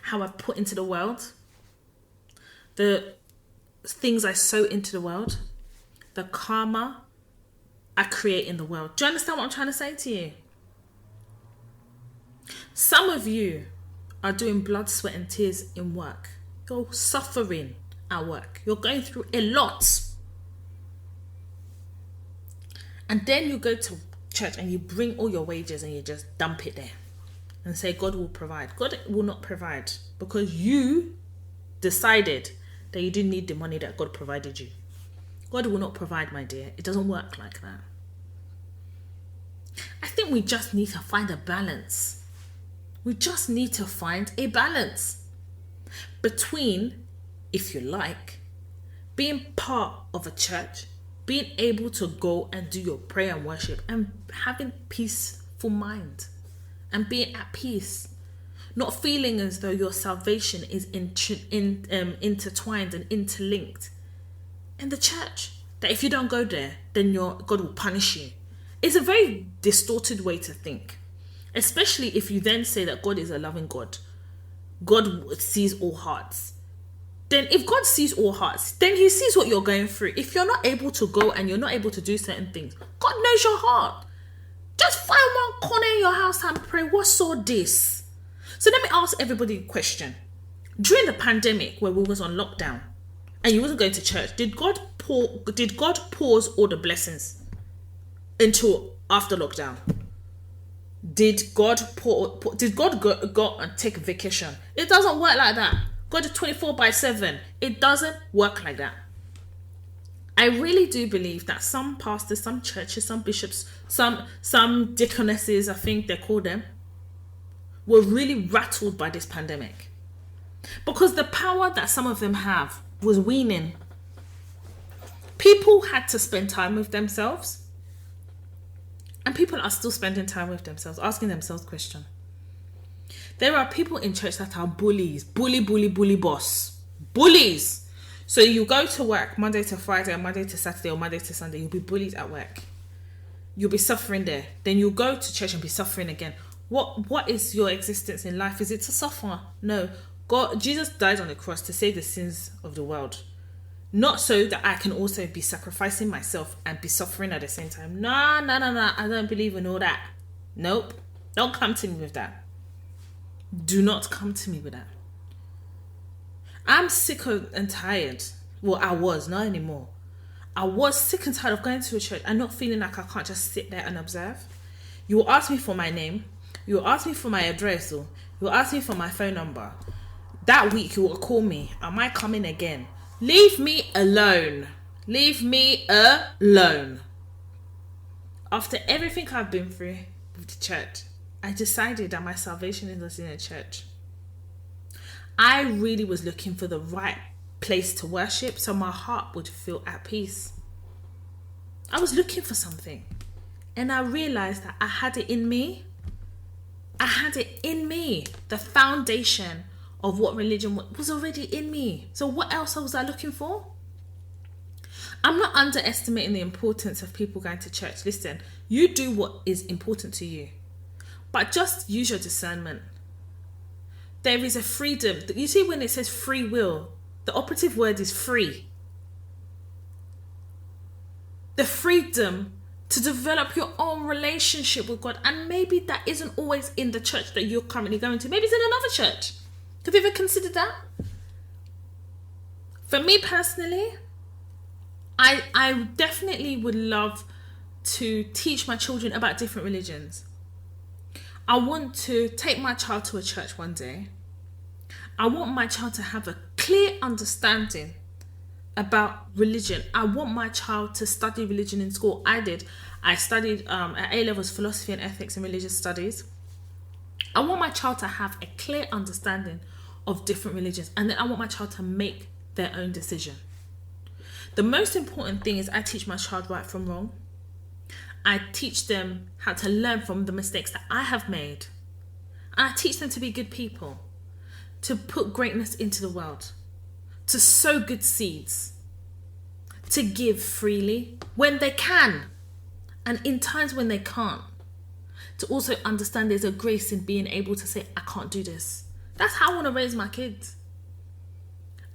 how I put into the world, the things I sow into the world, the karma I create in the world. Do you understand what I'm trying to say to you? Some of you are doing blood, sweat and tears in work. You're suffering at work. You're going through a lot. And then you go to church and you bring all your wages and you just dump it there and say God will provide. God will not provide because you decided that you didn't need the money that God provided you. God will not provide, my dear. It doesn't work like that. I think we just need to find a balance. We just need to find a balance between, if you like, being part of a church, being able to go and do your prayer and worship and having peaceful mind and being at peace, not feeling as though your salvation is intertwined and interlinked in the church, that if you don't go there, then God will punish you. It's a very distorted way to think, especially if you then say that God is a loving God. God sees all hearts. Then if God sees all hearts, then he sees what you're going through. If you're not able to go and you're not able to do certain things, God knows your heart. Just find one corner in your house and pray, what's all this? So let me ask everybody a question. During the pandemic where we was on lockdown and you wasn't going to church, did God pause all the blessings until after lockdown? Did God go and take a vacation? It doesn't work like that. God is 24/7. It doesn't work like that. I really do believe that some pastors, some churches, some bishops, some deaconesses, I think they call them, were really rattled by this pandemic. Because the power that some of them have was weaning. People had to spend time with themselves. And people are still spending time with themselves, asking themselves questions. There are people in church that are bullies. Bully boss. Bullies. So you go to work Monday to Friday or Monday to Saturday or Monday to Sunday. You'll be bullied at work. You'll be suffering there. Then you'll go to church and be suffering again. What is your existence in life? Is it to suffer? No. Jesus died on the cross to save the sins of the world. Not so that I can also be sacrificing myself and be suffering at the same time. No. I don't believe in all that. Nope. Don't come to me with that. Do not come to me with that. I'm sick and tired. Well, I was, not anymore. I was sick and tired of going to a church and not feeling like I can't just sit there and observe. You will ask me for my name. You will ask me for my address. Or you will ask me for my phone number. That week you will call me. Am I coming again? Leave me alone. Leave me alone. After everything I've been through with the church, I decided that my salvation is not in a church. I really was looking for the right place to worship so my heart would feel at peace. I was looking for something. And I realized that I had it in me. I had it in me. The foundation of what religion was already in me. So what else was I looking for? I'm not underestimating the importance of people going to church. Listen, you do what is important to you. But just use your discernment. There is a freedom. You see, when it says free will, the operative word is free. The freedom to develop your own relationship with God. And maybe that isn't always in the church that you're currently going to. Maybe it's in another church. Have you ever considered that? For me personally, I definitely would love to teach my children about different religions. I want to take my child to a church one day. I want my child to have a clear understanding about religion. I want my child to study religion in school. I studied at A-levels philosophy and ethics and religious studies. I want my child to have a clear understanding of different religions, and then I want my child to make their own decision. The most important thing is I teach my child right from wrong. I teach them how to learn from the mistakes that I have made. And I teach them to be good people, to put greatness into the world, to sow good seeds, to give freely when they can, and in times when they can't, to also understand there's a grace in being able to say, I can't do this. That's how I want to raise my kids.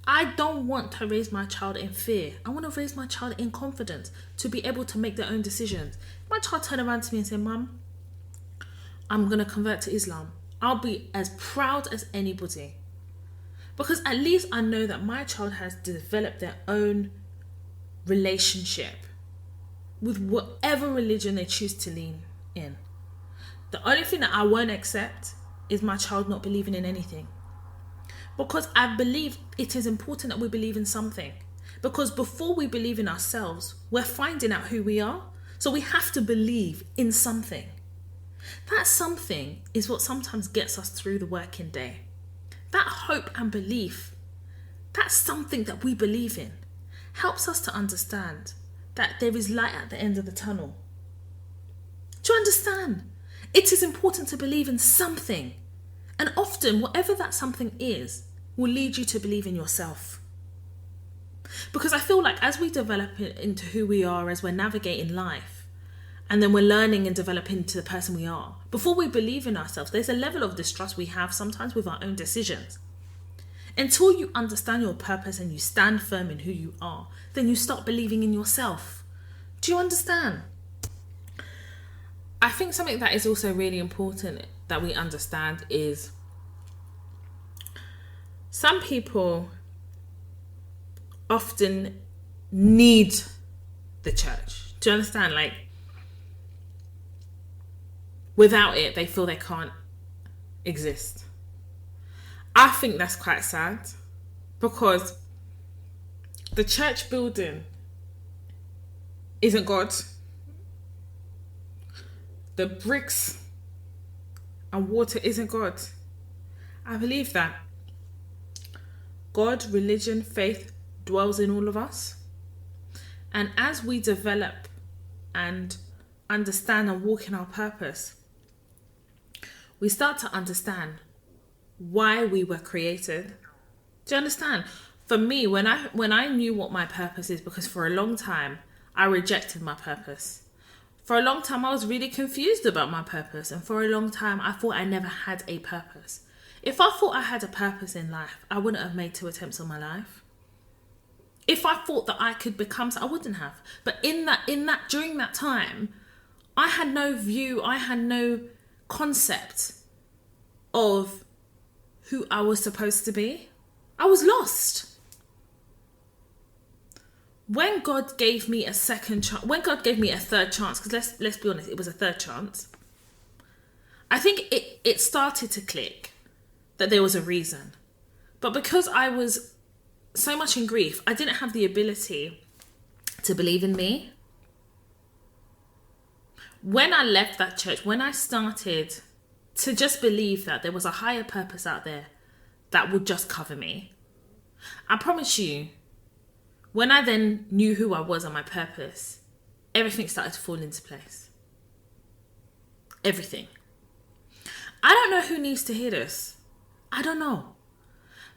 I don't want to raise my child in fear. I want to raise my child in confidence, to be able to make their own decisions. If my child turn around to me and say, Mum, I'm going to convert to Islam, I'll be as proud as anybody. Because at least I know that my child has developed their own relationship with whatever religion they choose to lean in. The only thing that I won't accept is my child not believing in anything. Because I believe it is important that we believe in something. Because before we believe in ourselves, we're finding out who we are. So we have to believe in something. That something is what sometimes gets us through the working day. That hope and belief, that's something that we believe in, helps us to understand that there is light at the end of the tunnel. Do you understand? It is important to believe in something. And often, whatever that something is, will lead you to believe in yourself. Because I feel like as we develop into who we are, as we're navigating life, and then we're learning and developing into the person we are, before we believe in ourselves, there's a level of distrust we have sometimes with our own decisions. Until you understand your purpose and you stand firm in who you are, then you start believing in yourself. Do you understand? I think something that is also really important that we understand is some people often need the church. Do you understand? Like, without it, they feel they can't exist. I think that's quite sad, because the church building isn't God. The bricks and water isn't God. I believe that God, religion, faith dwells in all of us. And as we develop and understand and walk in our purpose, we start to understand why we were created. Do you understand? For me, when I knew what my purpose is, because for a long time I rejected my purpose. For a long time I was really confused about my purpose, and for a long time I thought I never had a purpose. If I thought I had a purpose in life, I wouldn't have made 2 attempts on my life. If I thought that I could become, I wouldn't have. But during that time, I had no view, I had no concept of who I was supposed to be. I was lost. When God gave me a second chance, when God gave me a third chance, because let's be honest, it was a third chance, I think it started to click that there was a reason. But because I was so much in grief, I didn't have the ability to believe in me. When I left that church, when I started to just believe that there was a higher purpose out there that would just cover me, I promise you, when I then knew who I was and my purpose, everything started to fall into place. Everything. I don't know who needs to hear this. I don't know.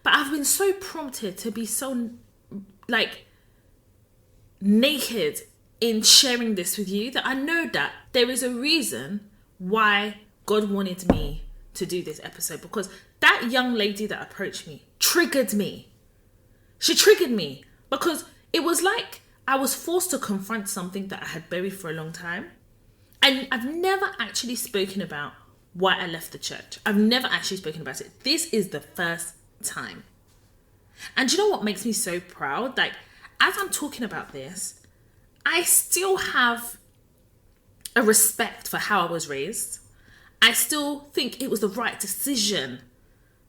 But I've been so prompted to be so, naked in sharing this with you, that I know that there is a reason why God wanted me to do this episode, because that young lady that approached me triggered me. She triggered me because it was like I was forced to confront something that I had buried for a long time. And I've never actually spoken about why I left the church. I've never actually spoken about it. This is the first time. And do you know what makes me so proud? Like, as I'm talking about this, I still have a respect for how I was raised. I still think it was the right decision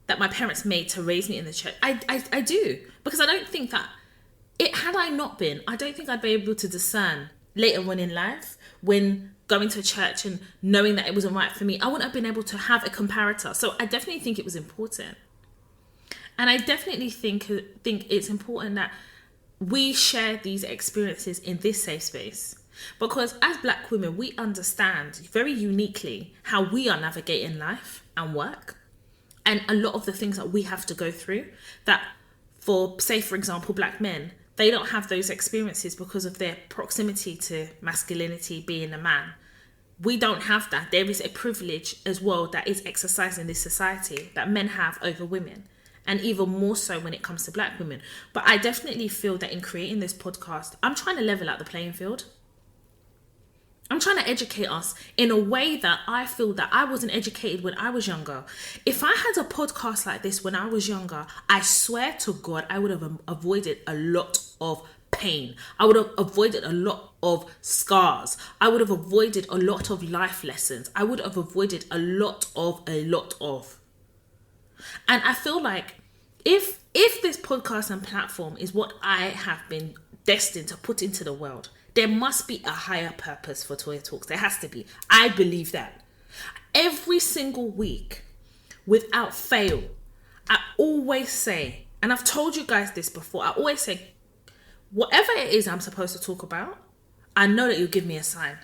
that my parents made to raise me in the church. I do. Because I don't think that had I not been, I don't think I'd be able to discern later on in life when going to a church and knowing that it wasn't right for me. I wouldn't have been able to have a comparator. So I definitely think it was important. And I definitely think it's important that we share these experiences in this safe space. Because as Black women, we understand very uniquely how we are navigating life and work. And a lot of the things that we have to go through that for, say, for example, Black men, they don't have those experiences because of their proximity to masculinity, being a man. We don't have that. There is a privilege as well that is exercised in this society that men have over women. And even more so when it comes to Black women. But I definitely feel that in creating this podcast, I'm trying to level out the playing field. I'm trying to educate us in a way that I feel that I wasn't educated when I was younger. If I had a podcast like this when I was younger, I swear to God, I would have avoided a lot of pain. I would have avoided a lot of scars. I would have avoided a lot of life lessons. I would have avoided a lot of. And I feel like if this podcast and platform is what I have been destined to put into the world, there must be a higher purpose for Toya Talks. There has to be. I believe that. Every single week, without fail, I always say, and I've told you guys this before, I always say, whatever it is I'm supposed to talk about, I know that you'll give me a sign.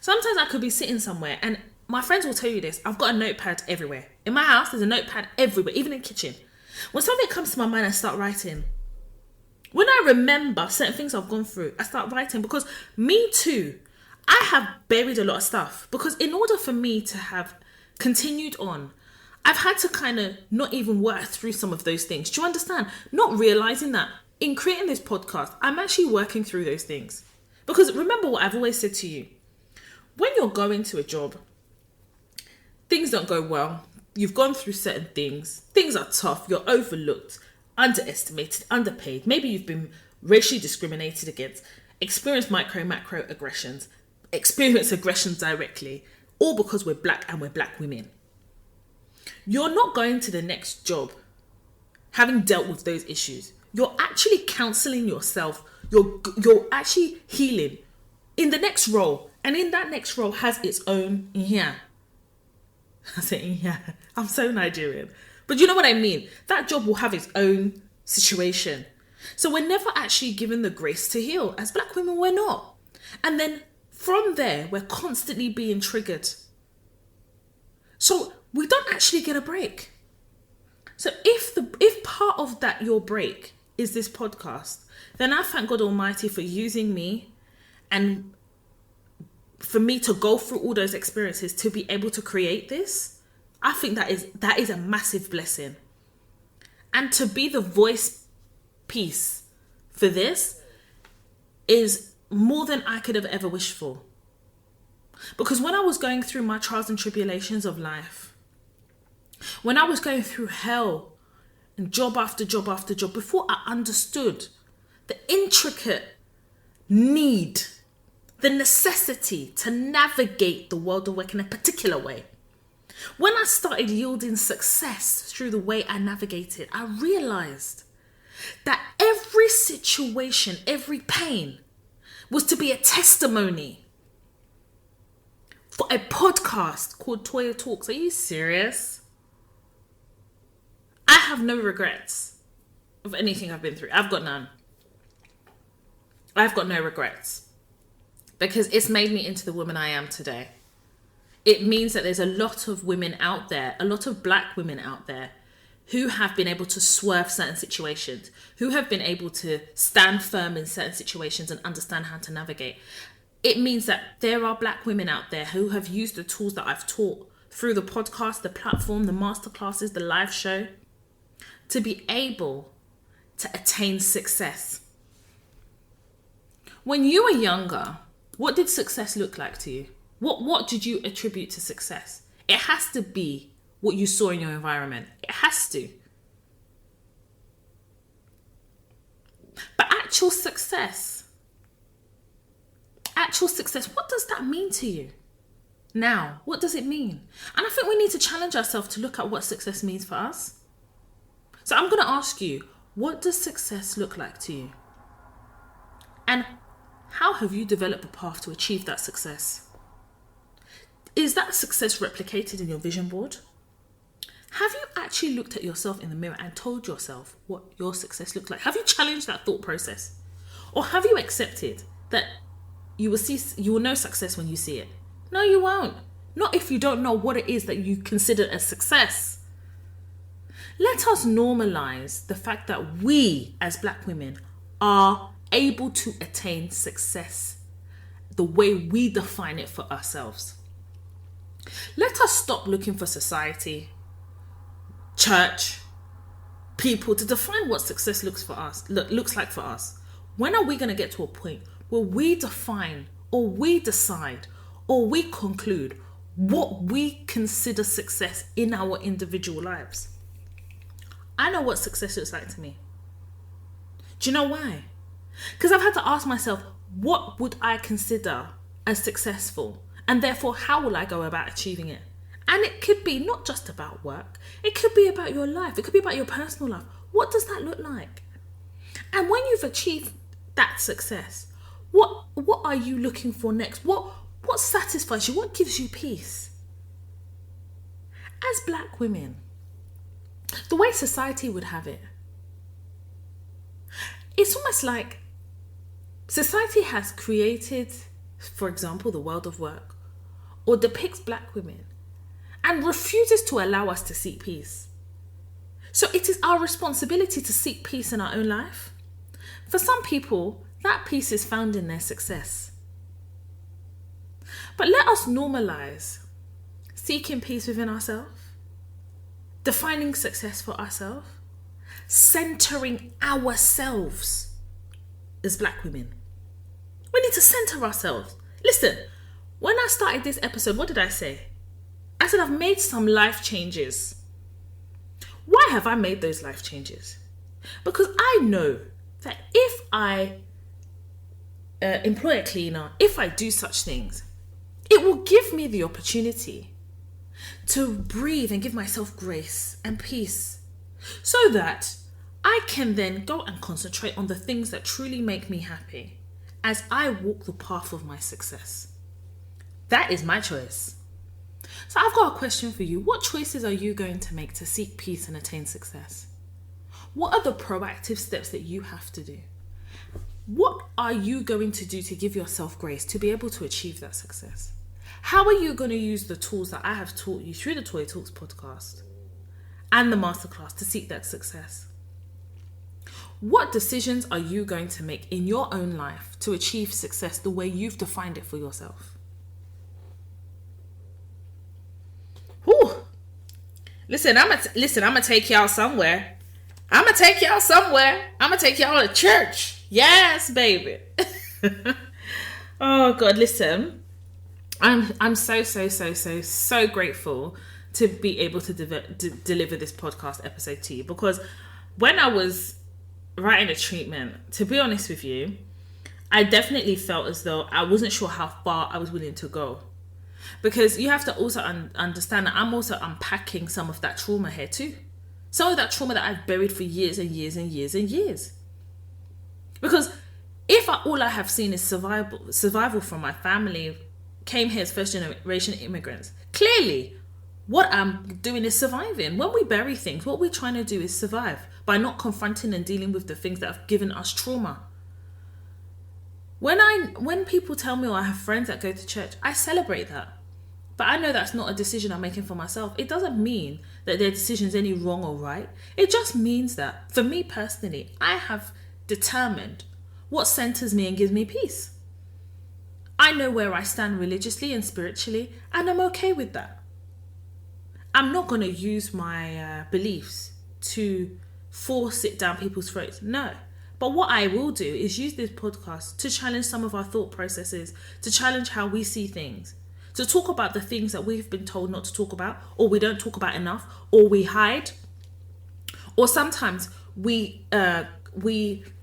Sometimes I could be sitting somewhere, and my friends will tell you this, I've got a notepad everywhere. In my house, there's a notepad everywhere, even in the kitchen. When something comes to my mind, I start writing. When I remember certain things I've gone through, I start writing because me too, I have buried a lot of stuff. Because in order for me to have continued on, I've had to kind of not even work through some of those things. Do you understand? Not realizing that in creating this podcast, I'm actually working through those things. Because remember what I've always said to you. When you're going to a job, things don't go well. You've gone through certain things. Things are tough. You're overlooked, underestimated, underpaid. Maybe you've been racially discriminated against, experienced macro aggressions, experienced aggressions directly, all because we're Black and we're Black women. You're not going to the next job having dealt with those issues. You're actually counseling yourself. You're actually healing in the next role. And in that next role has its own yeah. I say yeah. I'm so Nigerian. But you know what I mean? That job will have its own situation. So we're never actually given the grace to heal. As Black women, we're not. And then from there, we're constantly being triggered. So we don't actually get a break. So if part of that, your break, is this podcast, then I thank God Almighty for using me and for me to go through all those experiences to be able to create this. I think that is a massive blessing. And to be the voice piece for this is more than I could have ever wished for. Because when I was going through my trials and tribulations of life, when I was going through hell and job after job after job, before I understood the intricate need, the necessity to navigate the world of work in a particular way, when I started yielding success through the way I navigated, I realized that every situation, every pain was to be a testimony for a podcast called Toya Talks. Are you serious? I have no regrets of anything I've been through. I've got none. I've got no regrets because it's made me into the woman I am today. It means that there's a lot of women out there, a lot of Black women out there who have been able to swerve certain situations, who have been able to stand firm in certain situations and understand how to navigate. It means that there are Black women out there who have used the tools that I've taught through the podcast, the platform, the masterclasses, the live show, to be able to attain success. When you were younger, what did success look like to you? What did you attribute to success? It has to be what you saw in your environment. It has to. But actual success, what does that mean to you? Now, what does it mean? And I think we need to challenge ourselves to look at what success means for us. So I'm going to ask you, what does success look like to you? And how have you developed a path to achieve that success? Is that success replicated in your vision board? Have you actually looked at yourself in the mirror and told yourself what your success looks like? Have you challenged that thought process? Or have you accepted that you will know success when you see it? No, you won't. Not if you don't know what it is that you consider a success. Let us normalize the fact that we, as Black women, are able to attain success the way we define it for ourselves. Let us stop looking for society, church, people to define what success looks like for us. When are we going to get to a point where we define or we decide or we conclude what we consider success in our individual lives? I know what success looks like to me. Do you know why? Because I've had to ask myself, what would I consider as successful? And therefore, how will I go about achieving it? And it could be not just about work. It could be about your life. It could be about your personal life. What does that look like? And when you've achieved that success, what are you looking for next? What satisfies you? What gives you peace? As Black women, the way society would have it, it's almost like society has created, for example, the world of work, or depicts Black women and refuses to allow us to seek peace. So it is our responsibility to seek peace in our own life. For some people, that peace is found in their success. But let us normalize seeking peace within ourselves, defining success for ourselves, centering ourselves as Black women. We need to center ourselves. Listen, when I started this episode, what did I say? I said I've made some life changes. Why have I made those life changes? Because I know that if I employ a cleaner, if I do such things, it will give me the opportunity to breathe and give myself grace and peace so that I can then go and concentrate on the things that truly make me happy as I walk the path of my success. That is my choice. So I've got a question for you. What choices are you going to make to seek peace and attain success? What are the proactive steps that you have to do? What are you going to do to give yourself grace to be able to achieve that success? How are you going to use the tools that I have taught you through the Toy Talks podcast and the masterclass to seek that success? What decisions are you going to make in your own life to achieve success the way you've defined it for yourself? Whew. Listen, I'm gonna take y'all somewhere. I'm gonna take y'all to church. Yes, baby. Oh God, listen. I'm so grateful to be able to deliver this podcast episode to you, because when I was writing a treatment, to be honest with you, I definitely felt as though I wasn't sure how far I was willing to go. Because you have to also understand that I'm also unpacking some of that trauma here too. Some of that trauma that I've buried for years and years and years and years. Because if all I have seen is survival from my family, came here as first generation immigrants, clearly what I'm doing is surviving. When we bury things, what we're trying to do is survive by not confronting and dealing with the things that have given us trauma. When people tell me, or I have friends that go to church, I celebrate that. But I know that's not a decision I'm making for myself. It doesn't mean that their decision's any wrong or right. It just means that, for me personally, I have determined what centers me and gives me peace. I know where I stand religiously and spiritually, and I'm okay with that. I'm not going to use my beliefs to force it down people's throats. No. But what I will do is use this podcast to challenge some of our thought processes, to challenge how we see things, to talk about the things that we've been told not to talk about, or we don't talk about enough, or we hide, or sometimes we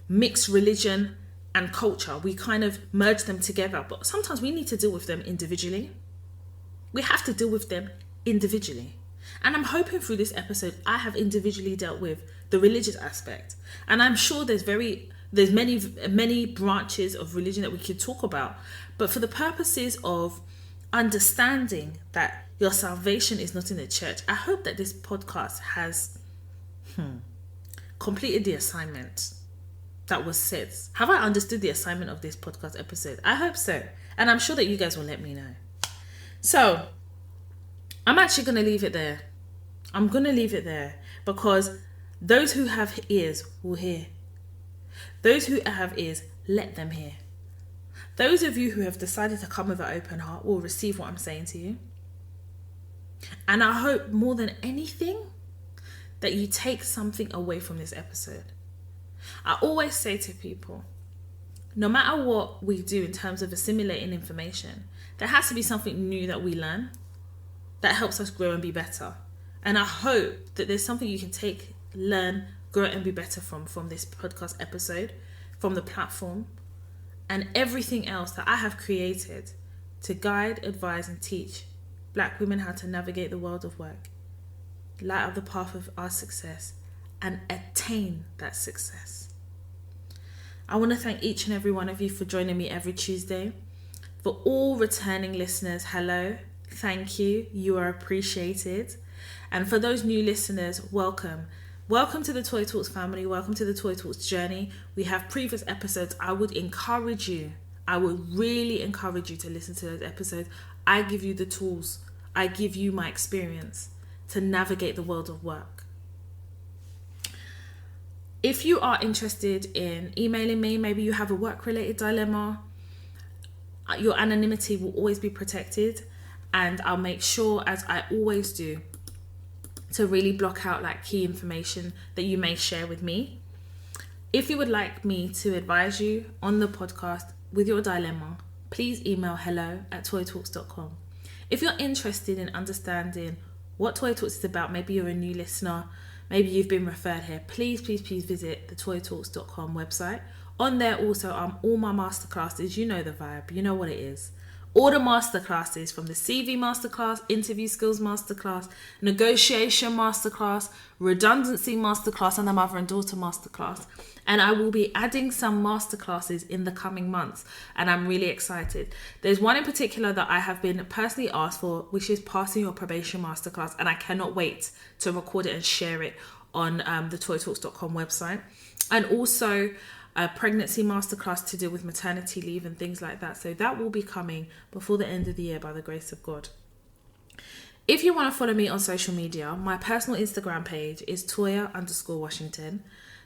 mix religion and culture. We kind of merge them together, but sometimes we need to deal with them individually. We have to deal with them individually. And I'm hoping through this episode, I have individually dealt with the religious aspect. And I'm sure there's many branches of religion that we could talk about. But for the purposes of understanding that your salvation is not in the church, I hope that this podcast has completed the assignment that was set. Have I understood the assignment of this podcast episode? I hope so. And I'm sure that you guys will let me know. So, I'm actually going to leave it there. I'm going to leave it there because those who have ears will hear. Those who have ears, let them hear. Those of you who have decided to come with an open heart will receive what I'm saying to you. And I hope more than anything that you take something away from this episode. I always say to people, no matter what we do in terms of assimilating information, there has to be something new that we learn that helps us grow and be better. And I hope that there's something you can take, learn, grow and be better from this podcast episode, from the platform, and everything else that I have created to guide, advise and teach Black women how to navigate the world of work, light up the path of our success and attain that success. I want to thank each and every one of you for joining me every Tuesday. For all returning listeners, hello, thank you, you are appreciated. And for those new listeners, welcome. Welcome to the Toy Talks family, welcome to the Toy Talks journey. We have previous episodes. I would really encourage you to listen to those episodes. I give you the tools, I give you my experience to navigate the world of work. If you are interested in emailing me, maybe you have a work-related dilemma, your anonymity will always be protected, and I'll make sure, as I always do, to really block out like key information that you may share with me. If you would like me to advise you on the podcast with your dilemma, please email hello@toytalks.com. If you're interested in understanding what Toy Talks is about, maybe you're a new listener, maybe you've been referred here, please visit the toytalks.com website. On there also are all my masterclasses. You know the vibe, you know what it is. All the masterclasses, from the CV masterclass, interview skills masterclass, negotiation masterclass, redundancy masterclass, and the mother and daughter masterclass. And I will be adding some masterclasses in the coming months, and I'm really excited. There's one in particular that I have been personally asked for, which is passing your probation masterclass, and I cannot wait to record it and share it on the toytalks.com website. And also a pregnancy masterclass to deal with maternity leave and things like that. So that will be coming before the end of the year by the grace of God. If you want to follow me on social media, my personal Instagram page is Toya_Washington.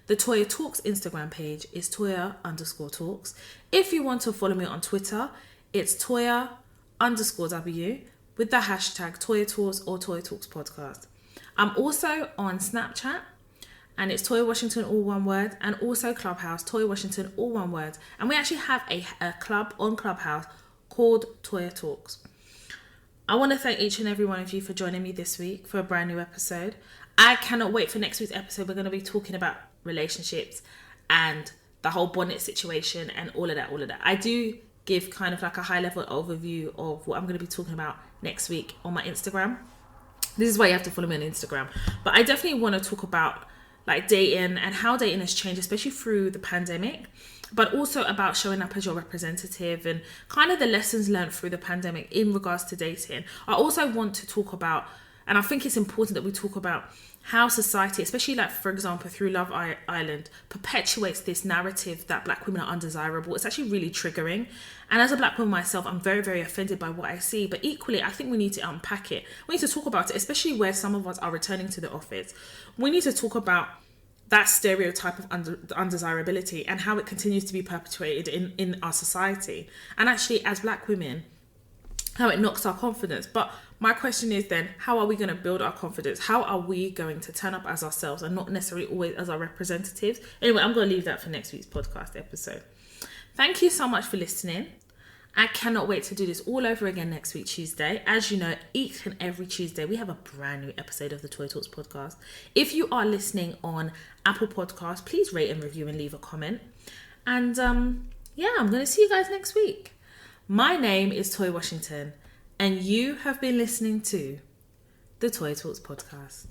The Toya Talks Instagram page is Toya_Talks. If you want to follow me on Twitter, it's Toya_W with the hashtag Toya Talks or Toya Talks Podcast. I'm also on Snapchat, and it's Toya Washington, all one word, and also Clubhouse, Toya Washington, all one word. And we actually have a club on Clubhouse called Toya Talks. I want to thank each and every one of you for joining me this week for a brand new episode. I cannot wait for next week's episode. We're going to be talking about relationships and the whole bonnet situation and all of that. I do give kind of like a high level overview of what I'm going to be talking about next week on my Instagram. This is why you have to follow me on Instagram. But I definitely want to talk about like dating and how dating has changed, especially through the pandemic, but also about showing up as your representative and kind of the lessons learned through the pandemic in regards to dating. I also want to talk about, and I think it's important that we talk about how society, especially like, for example, through Love Island, perpetuates this narrative that Black women are undesirable. It's actually really triggering. And as a Black woman myself, I'm very, very offended by what I see. But equally, I think we need to unpack it. We need to talk about it, especially where some of us are returning to the office. We need to talk about that stereotype of undesirability and how it continues to be perpetuated in our society. And actually, as Black women, how it knocks our confidence. But my question is then, how are we going to build our confidence? How are we going to turn up as ourselves and not necessarily always as our representatives? Anyway, I'm going to leave that for next week's podcast episode. Thank you so much for listening. I cannot wait to do this all over again next week, Tuesday. As you know, each and every Tuesday, we have a brand new episode of the Toy Talks podcast. If you are listening on Apple Podcasts, please rate and review and leave a comment. And I'm going to see you guys next week. My name is Toy Washington, and you have been listening to the Toy Talks podcast.